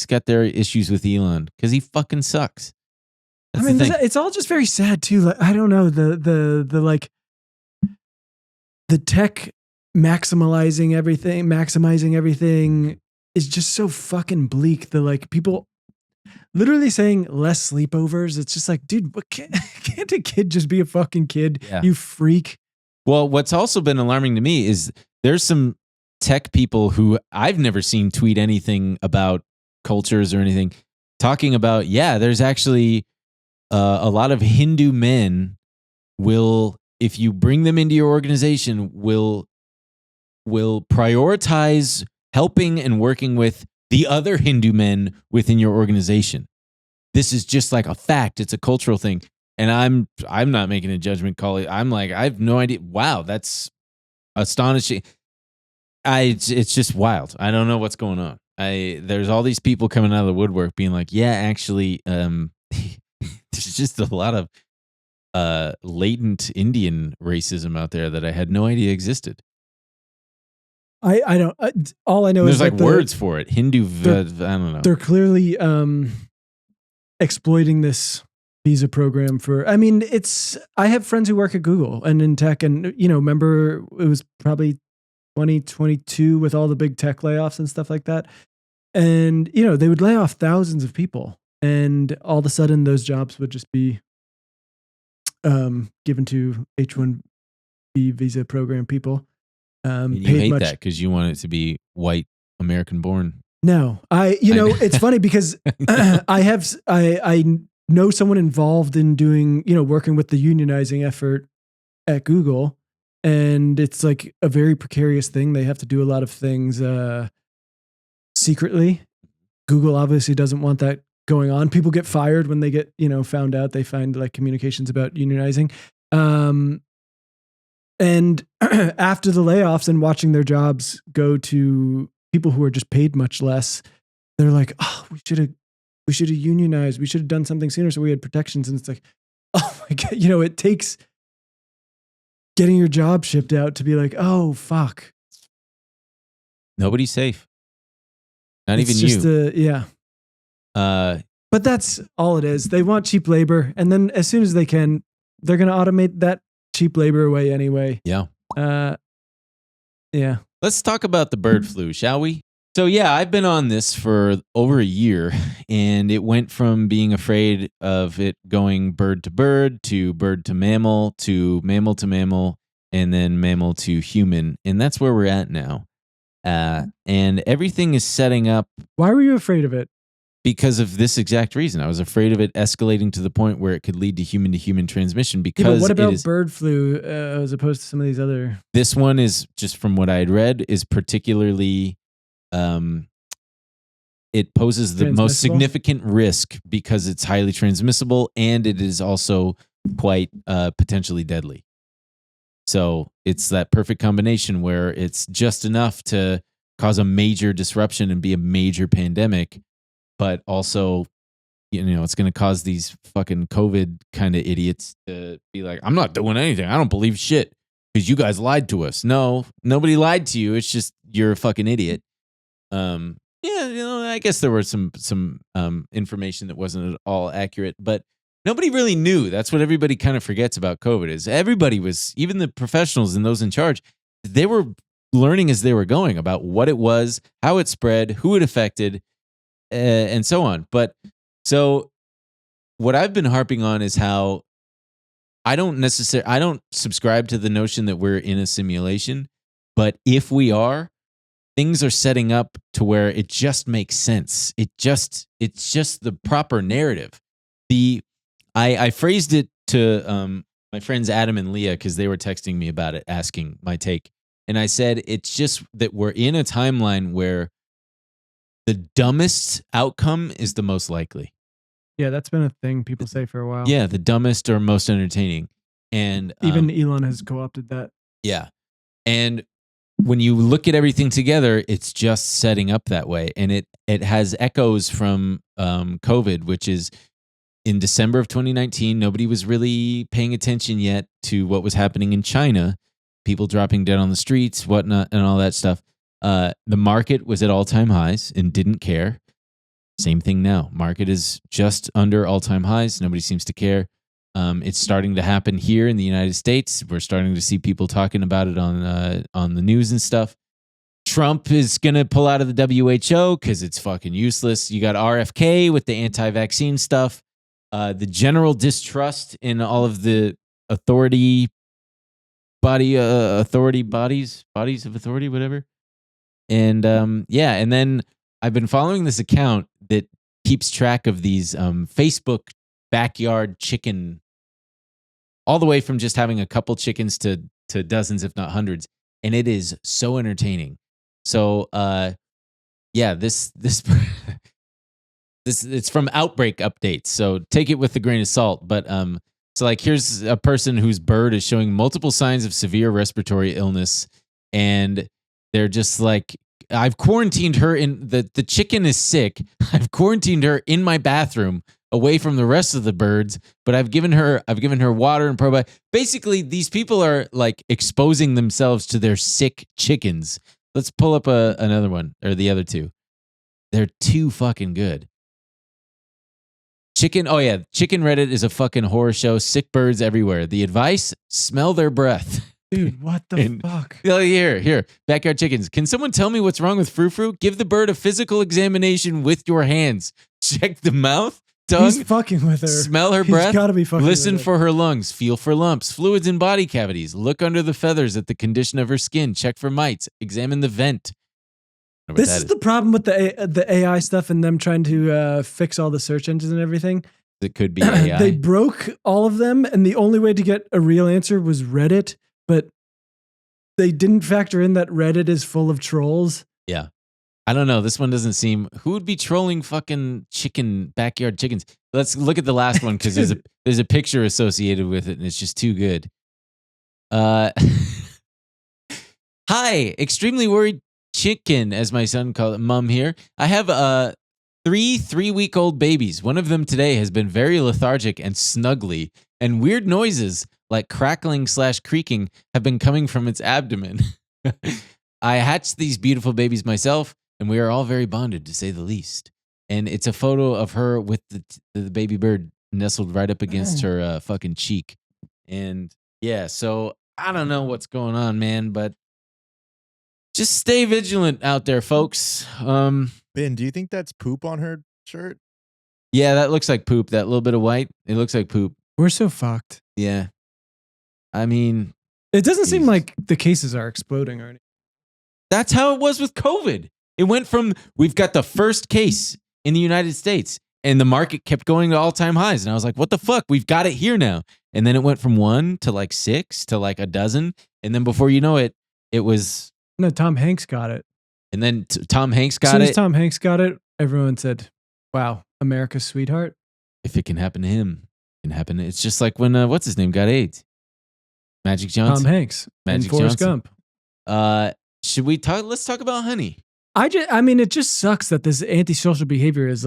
got their issues with Elon because he fucking sucks. That's it's all just very sad too. Like, I don't know the tech maximizing everything is just so fucking bleak. The like people literally saying less sleepovers. It's just like, dude, what can't a kid just be a fucking kid? Yeah. You freak. Well, what's also been alarming to me is there's some tech people who I've never seen tweet anything about cultures or anything, talking about, there's actually a lot of Hindu men will, if you bring them into your organization, will prioritize helping and working with the other Hindu men within your organization. This is just like a fact. It's a cultural thing. And I'm not making a judgment call. I'm like, I have no idea. Wow, that's astonishing. It's just wild. I don't know what's going on. There's all these people coming out of the woodwork being like, actually, there's just a lot of latent Indian racism out there that I had no idea existed. I don't. All I know there's is like words for it. Hindu. I don't know. They're clearly exploiting this visa program for. I mean, I have friends who work at Google and in tech, and remember it was probably 2022 with all the big tech layoffs and stuff like that, and they would lay off thousands of people, and all of a sudden those jobs would just be given to H-1B visa program people. You hate that because you want it to be white American born. No, it's funny because I know someone involved in doing, working with the unionizing effort at Google, and it's like a very precarious thing. They have to do a lot of things secretly. Google obviously doesn't want that going on. People get fired when they get, found out. They find like communications about unionizing. And after the layoffs and watching their jobs go to people who are just paid much less, they're like, oh, we should have unionized. We should have done something sooner so we had protections. And it's like, oh my God, it takes getting your job shipped out to be like, oh, fuck. Nobody's safe. Not it's even just you. But that's all it is. They want cheap labor. And then as soon as they can, they're going to automate that cheap labor away anyway. Yeah. Yeah. Let's talk about the bird flu, shall we? So I've been on this for over a year, and it went from being afraid of it going bird to mammal, and then mammal to human. And that's where we're at now. And everything is setting up. Why were you afraid of it? Because of this exact reason. I was afraid of it escalating to the point where it could lead to human-to-human transmission. Because what about bird flu as opposed to some of these other? This one is, just from what I had read, is particularly, it poses the most significant risk because it's highly transmissible and it is also quite potentially deadly. So it's that perfect combination where it's just enough to cause a major disruption and be a major pandemic, but also, it's going to cause these fucking COVID kind of idiots to be like, I'm not doing anything. I don't believe shit. because you guys lied to us. No, nobody lied to you. It's just you're a fucking idiot. I guess there was some information that wasn't at all accurate, but nobody really knew. That's what everybody kind of forgets about COVID is everybody was, even the professionals and those in charge, they were learning as they were going about what it was, how it spread, who it affected, and so on. But so what I've been harping on is how I don't subscribe to the notion that we're in a simulation, but if we are, things are setting up to where it just makes sense. It's just the proper narrative. I phrased it to my friends Adam and Leah because they were texting me about it, asking my take. And I said, it's just that we're in a timeline where the dumbest outcome is the most likely. Yeah, that's been a thing people say for a while. Yeah, the dumbest or most entertaining. And even Elon has co-opted that. Yeah. And when you look at everything together, it's just setting up that way. And it has echoes from COVID, which is in December of 2019, nobody was really paying attention yet to what was happening in China, people dropping dead on the streets, whatnot, and all that stuff. The market was at all-time highs and didn't care. Same thing now. Market is just under all-time highs. Nobody seems to care. It's starting to happen here in the United States. We're starting to see people talking about it on the news and stuff. Trump is going to pull out of the WHO because it's fucking useless. You got RFK with the anti-vaccine stuff. The general distrust in all of the bodies of authority, whatever. And and then I've been following this account that keeps track of these Facebook backyard chicken, all the way from just having a couple chickens to dozens, if not hundreds. And it is so entertaining. So, this it's from Outbreak Updates. So take it with a grain of salt. But so like here's a person whose bird is showing multiple signs of severe respiratory illness, and they're just like, I've quarantined her in the chicken is sick. I've quarantined her in my bathroom away from the rest of the birds, but I've given her water and probiotics. Basically, these people are like exposing themselves to their sick chickens. Let's pull up another one, or the other two. They're too fucking good. Chicken Reddit is a fucking horror show. Sick birds everywhere. The advice: smell their breath. Dude, what the fuck? Oh, here. Backyard chickens. Can someone tell me what's wrong with Frou-Frou? Give the bird a physical examination with your hands. Check the mouth, tongue. He's fucking with her. Smell her breath. He's gotta be fucking Listen with her. for her lungs. Feel for lumps, fluids, and body cavities. Look under the feathers at the condition of her skin. Check for mites. Examine the vent. This is the problem with the AI stuff and them trying to fix all the search engines and everything. It could be AI. They broke all of them, and the only way to get a real answer was Reddit, but they didn't factor in that Reddit is full of trolls. Yeah. I don't know. This one doesn't seem... Who would be trolling fucking backyard chickens? Let's look at the last one, because there's a picture associated with it, and it's just too good. Hi, extremely worried chicken, as my son called it, mom here. I have three-week-old babies. One of them today has been very lethargic and snuggly, and weird noises like crackling/creaking have been coming from its abdomen. I hatched these beautiful babies myself, and we are all very bonded, to say the least. And it's a photo of her with the baby bird nestled right up against her fucking cheek. And yeah, so I don't know what's going on, man, but just stay vigilant out there, folks. Ben, do you think that's poop on her shirt? Yeah, that looks like poop. That little bit of white, it looks like poop. We're so fucked. Yeah. I mean, it doesn't seem like the cases are exploding or anything. That's how it was with COVID. It went from, we've got the first case in the United States, and the market kept going to all-time highs. And I was like, what the fuck? We've got it here now. And then it went from 1 to like 6 to like a dozen. And then before you know it, it was... No, Tom Hanks got it. And then Tom Hanks got it. As soon as Tom Hanks got it, everyone said, wow, America's sweetheart. If it can happen to him, it can happen. It's just like when, what's his name, got AIDS. Magic Johnson. Tom Hanks. Magic and Forrest Johnson. Gump. Should we talk? Let's talk about honey. I mean, it just sucks that this antisocial behavior is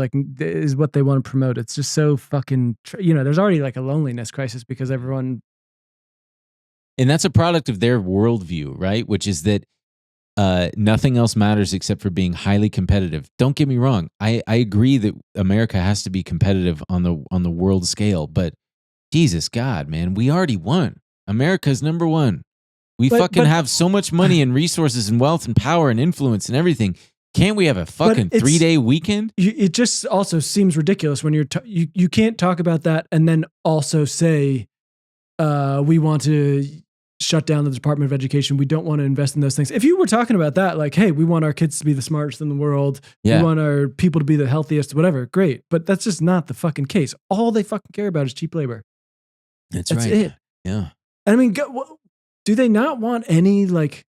what they want to promote. It's just so fucking, there's already like a loneliness crisis because everyone And that's a product of their worldview, right? Which is that nothing else matters except for being highly competitive. Don't get me wrong. I agree that America has to be competitive on the world scale, but Jesus God, man, we already won. America's number one. We fucking have so much money and resources and wealth and power and influence and everything. Can't we have a fucking 3-day weekend? It just also seems ridiculous when you can't talk about that and then also say we want to shut down the Department of Education. We don't want to invest in those things. If you were talking about that, like, hey, we want our kids to be the smartest in the world. Yeah. We want our people to be the healthiest, whatever. Great. But that's just not the fucking case. All they fucking care about is cheap labor. That's right. It. Yeah. And I mean, do they not want any like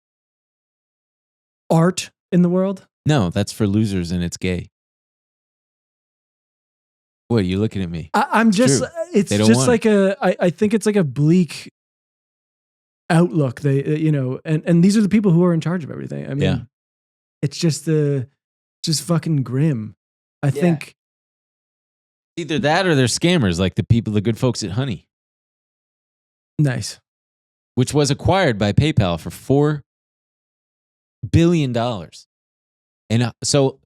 art in the world? No, that's for losers and it's gay. What are you looking at me? I'm just, it's just like I think it's like a bleak outlook. They, you know, and these are the people who are in charge of everything. I mean, it's just fucking grim. I think either that or they're scammers, like the good folks at Honey. Nice. Which was acquired by PayPal for $4 billion. And so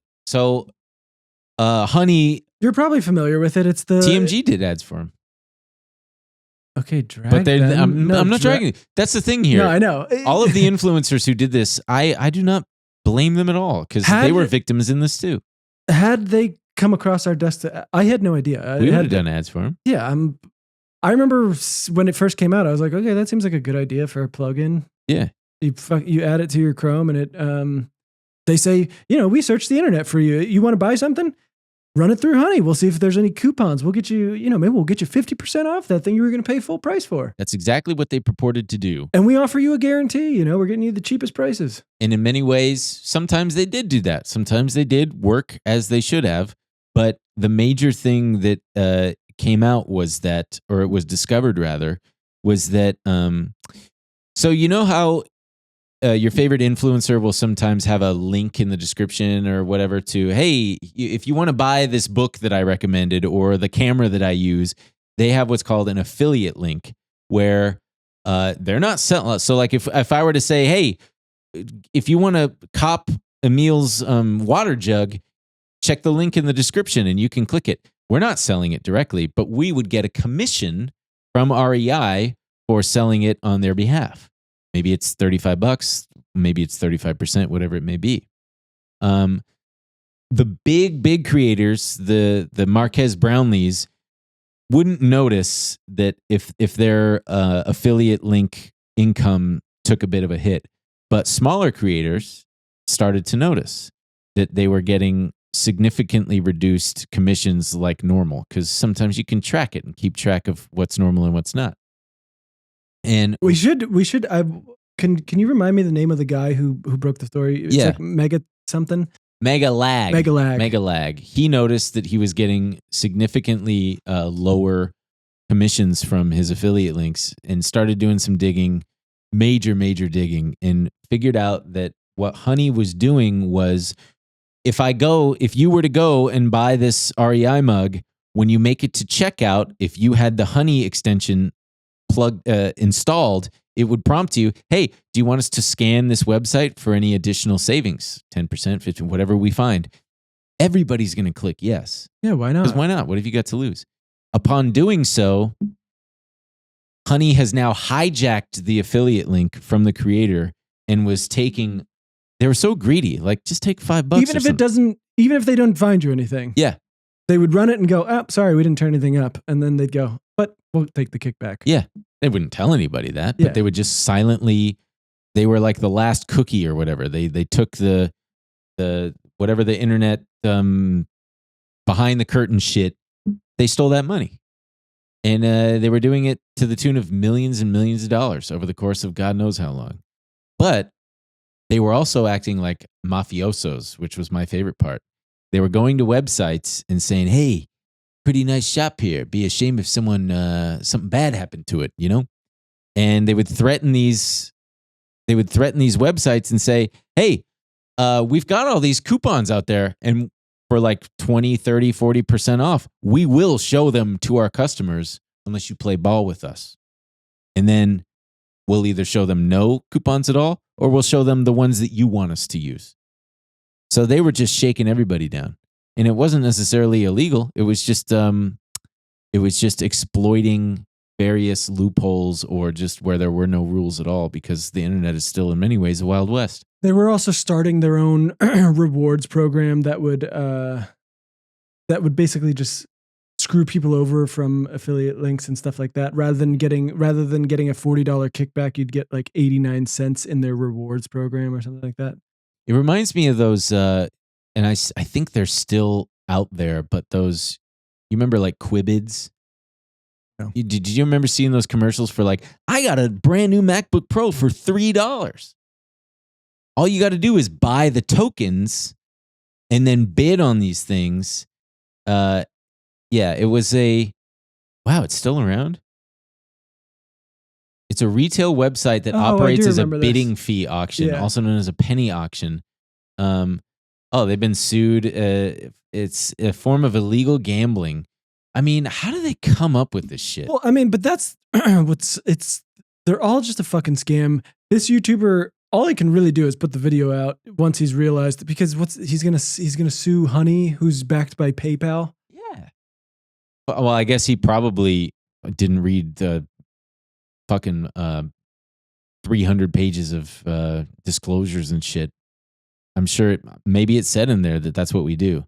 Honey, you're probably familiar with it. It's the TMG did ads for him. Okay, drag. But I'm not dragging. That's the thing here. No, I know. All of the influencers who did this, I do not blame them at all because they were victims in this too. Had they come across our desk, I had no idea. We would have done ads for him. Yeah, I remember when it first came out, I was like, okay, that seems like a good idea for a plugin. Yeah. You add it to your Chrome and it, they say, you know, we searched the internet for you. You want to buy something? Run it through Honey. We'll see if there's any coupons. We'll get you, you know, maybe we'll get you 50% off that thing you were going to pay full price for. That's exactly what they purported to do. And we offer you a guarantee, you know, we're getting you the cheapest prices. And in many ways, sometimes they did do that. Sometimes they did work as they should have. But the major thing that came out was that, or it was discovered rather, was that, so you know how your favorite influencer will sometimes have a link in the description or whatever to, hey, if you want to buy this book that I recommended or the camera that I use, they have what's called an affiliate link where they're not selling. So like if I were to say, hey, if you want to cop Emil's water jug, check the link in the description and you can click it. We're not selling it directly, but we would get a commission from REI for selling it on their behalf. Maybe it's $35, maybe it's 35%, whatever it may be. The big creators, the Marquez Brownlees, wouldn't notice that if their affiliate link income took a bit of a hit. But smaller creators started to notice that they were getting significantly reduced commissions like normal, because sometimes you can track it and keep track of what's normal and what's not. And we should. Can you remind me the name of the guy who broke the story? It's like Mega something. Mega Lag. He noticed that he was getting significantly lower commissions from his affiliate links and started doing some digging, major digging, and figured out that what Honey was doing was, if you were to go and buy this REI mug, when you make it to checkout, if you had the Honey extension installed, it would prompt you, hey, do you want us to scan this website for any additional savings? 10%, 15%, whatever we find. Everybody's going to click yes. Yeah, why not? Because why not? What have you got to lose? Upon doing so, Honey has now hijacked the affiliate link from the creator and was taking, they were so greedy, like just take $5. Even if they don't find you anything. Yeah. They would run it and go, oh, sorry, we didn't turn anything up. And then they'd go, but we'll take the kickback. Yeah. They wouldn't tell anybody that, but they would just silently, they were like the last cookie or whatever. They took the whatever the internet behind the curtain shit, they stole that money. And they were doing it to the tune of millions and millions of dollars over the course of God knows how long. But they were also acting like mafiosos, which was my favorite part. They were going to websites and saying, hey, pretty nice shop here. Be a shame if something bad happened to it, you know? And they would threaten these websites and say, hey, we've got all these coupons out there, and for like 20, 30, 40% off, we will show them to our customers unless you play ball with us. And then we'll either show them no coupons at all, or we'll show them the ones that you want us to use. So they were just shaking everybody down. And it wasn't necessarily illegal. It was just exploiting various loopholes or just where there were no rules at all, because the internet is still in many ways a Wild West. They were also starting their own rewards program that would basically just screw people over from affiliate links and stuff like that. Rather than getting a $40 kickback, you'd get like 89 cents in their rewards program or something like that. It reminds me of those, and I think they're still out there, but those, you remember like Quibids? No. Did you remember seeing those commercials for like, I got a brand new MacBook Pro for $3. All you got to do is buy the tokens and then bid on these things. Yeah, it was wow, it's still around. It's a retail website that operates as a bidding fee auction, also known as a penny auction. They've been sued. It's a form of illegal gambling. I mean, how do they come up with this shit? Well, I mean, but that's they're all just a fucking scam. This YouTuber, all he can really do is put the video out once he's realized, because he's gonna sue Honey, who's backed by PayPal. Yeah. Well, I guess he probably didn't read the fucking 300 pages of disclosures and shit. I'm sure maybe it said in there that that's what we do.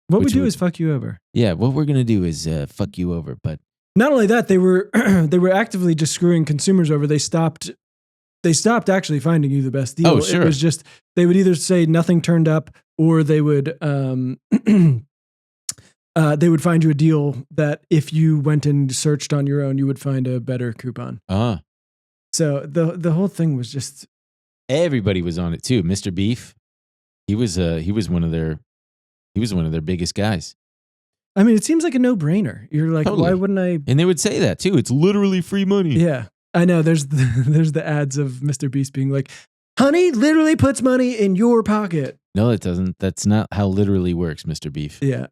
What we do is fuck you over. Yeah, what we're gonna do is fuck you over. But not only that, they were actively just screwing consumers over. They stopped actually finding you the best deal. Oh, sure. It was just they would either say nothing turned up, or they would find you a deal that if you went and searched on your own, you would find a better coupon. So the whole thing was just, everybody was on it too. Mr. Beef, he was one of their biggest guys. I mean, it seems like a no-brainer. You're like, totally. Why wouldn't I? And they would say that too. It's literally free money. Yeah, I know. There's the ads of Mr. Beast being like, Honey literally puts money in your pocket. No, it doesn't. That's not how literally works, Mr. Beef. Yeah.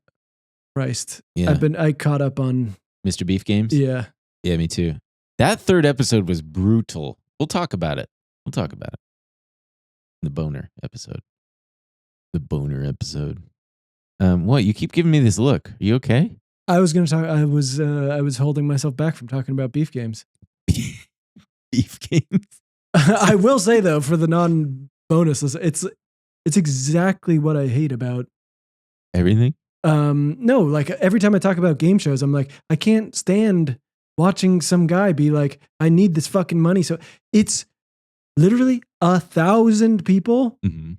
Christ. Yeah. I caught up on Mr. Beef games. Yeah. Yeah, me too. That third episode was brutal. We'll talk about it. The boner episode. What? You keep giving me this look. Are you okay? I was going to talk. I was holding myself back from talking about beef games. Beef games. I will say though, for the non-bonus, it's exactly what I hate about everything. No, like every time I talk about game shows, I'm like, I can't stand watching some guy be like, I need this fucking money. So it's literally 1,000 people. Mm-hmm.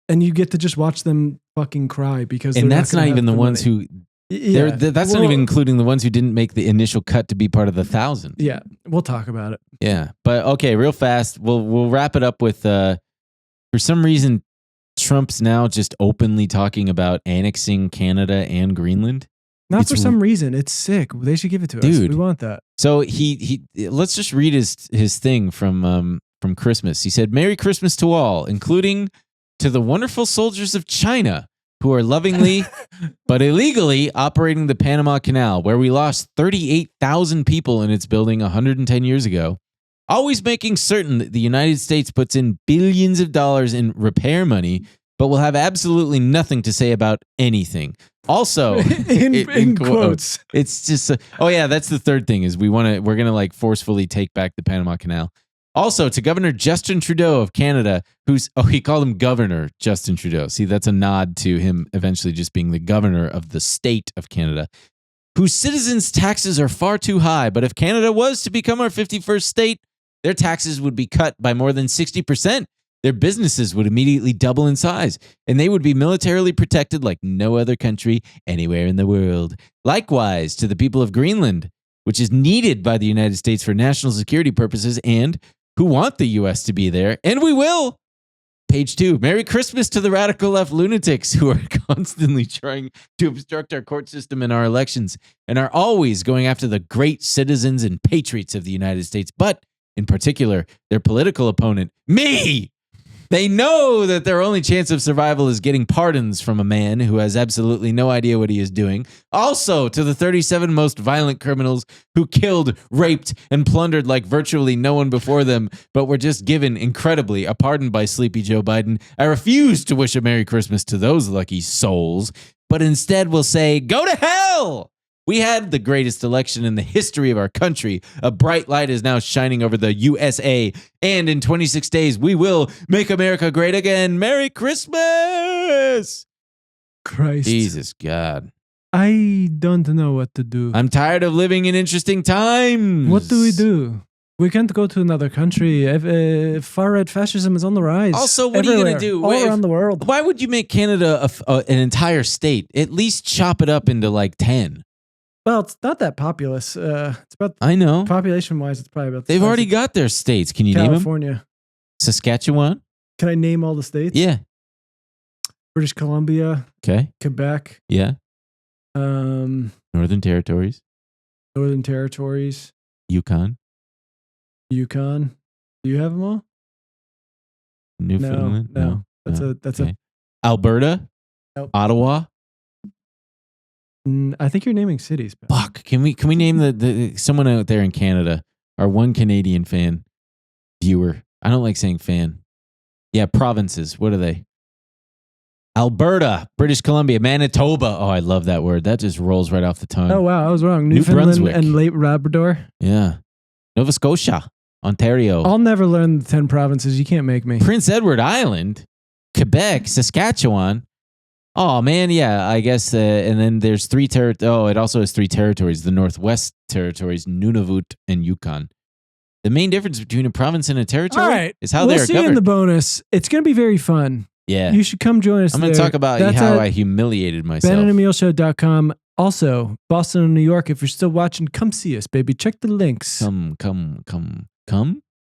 And you get to just watch them fucking cry because, and that's not even the ones who. Yeah, that's not even including the ones who didn't make the initial cut to be part of the 1,000. Yeah, we'll talk about it. Yeah, but okay, real fast, we'll wrap it up with. For some reason, Trump's now just openly talking about annexing Canada and Greenland. Not for some reason. It's sick. They should give it to us. We want that. So he let's just read his thing from Christmas. He said, "Merry Christmas to all, including to the wonderful soldiers of China who are lovingly but illegally operating the Panama Canal, where we lost 38,000 people in its building 110 years ago, always making certain that the United States puts in billions of dollars in repair money, but will have absolutely nothing to say about anything." Also, in quotes, it's just that's the third thing is we're gonna like forcefully take back the Panama Canal. Also, to Governor Justin Trudeau of Canada, he called him Governor Justin Trudeau. See, that's a nod to him eventually just being the governor of the state of Canada, whose citizens' taxes are far too high. But if Canada was to become our 51st state, their taxes would be cut by more than 60%. Their businesses would immediately double in size, and they would be militarily protected like no other country anywhere in the world. Likewise, to the people of Greenland, which is needed by the United States for national security purposes and who want the U.S. to be there, and we will. Page 2, Merry Christmas to the radical left lunatics who are constantly trying to obstruct our court system and our elections and are always going after the great citizens and patriots of the United States, but in particular, their political opponent, me. They know that their only chance of survival is getting pardons from a man who has absolutely no idea what he is doing. Also, to the 37 most violent criminals who killed, raped, and plundered like virtually no one before them, but were just given, incredibly, a pardon by sleepy Joe Biden, I refuse to wish a Merry Christmas to those lucky souls, but instead will say, go to hell! We had the greatest election in the history of our country. A bright light is now shining over the USA. And in 26 days, we will make America great again. Merry Christmas! Christ. Jesus God. I don't know what to do. I'm tired of living in interesting times. What do we do? We can't go to another country. Far-right fascism is on the rise. Also, what are you going to do? All around the world. Why would you make Canada an entire state? At least chop it up into like 10. Well, it's not that populous. It's about I know. population-wise, it's probably about. They've already got their states. Can you name them? California. Saskatchewan? Can I name all the states? Yeah. British Columbia. Okay. Quebec. Yeah. Northern Territories. Northern Territories. Yukon. Yukon. Do you have them all? Newfoundland? No. That's okay. Alberta? Nope. Ottawa? I think you're naming cities. Fuck. Can we name the someone out there in Canada, our one Canadian fan, viewer? I don't like saying fan. Yeah, provinces. What are they? Alberta, British Columbia, Manitoba. Oh, I love that word. That just rolls right off the tongue. Oh, wow. I was wrong. New Newfoundland Brunswick. and Late Labrador. Yeah. Nova Scotia, Ontario. I'll never learn the 10 provinces. You can't make me. Prince Edward Island, Quebec, Saskatchewan. Oh, man, yeah, I guess. And then there's it also has 3 territories. The Northwest Territories, Nunavut, and Yukon. The main difference between a province and a territory is how they are see governed. You in the bonus. It's going to be very fun. Yeah. You should come join us. I'm going to talk about how I humiliated myself. BenandEmilShow.com. Also, Boston and New York, if you're still watching, come see us, baby. Check the links. Come.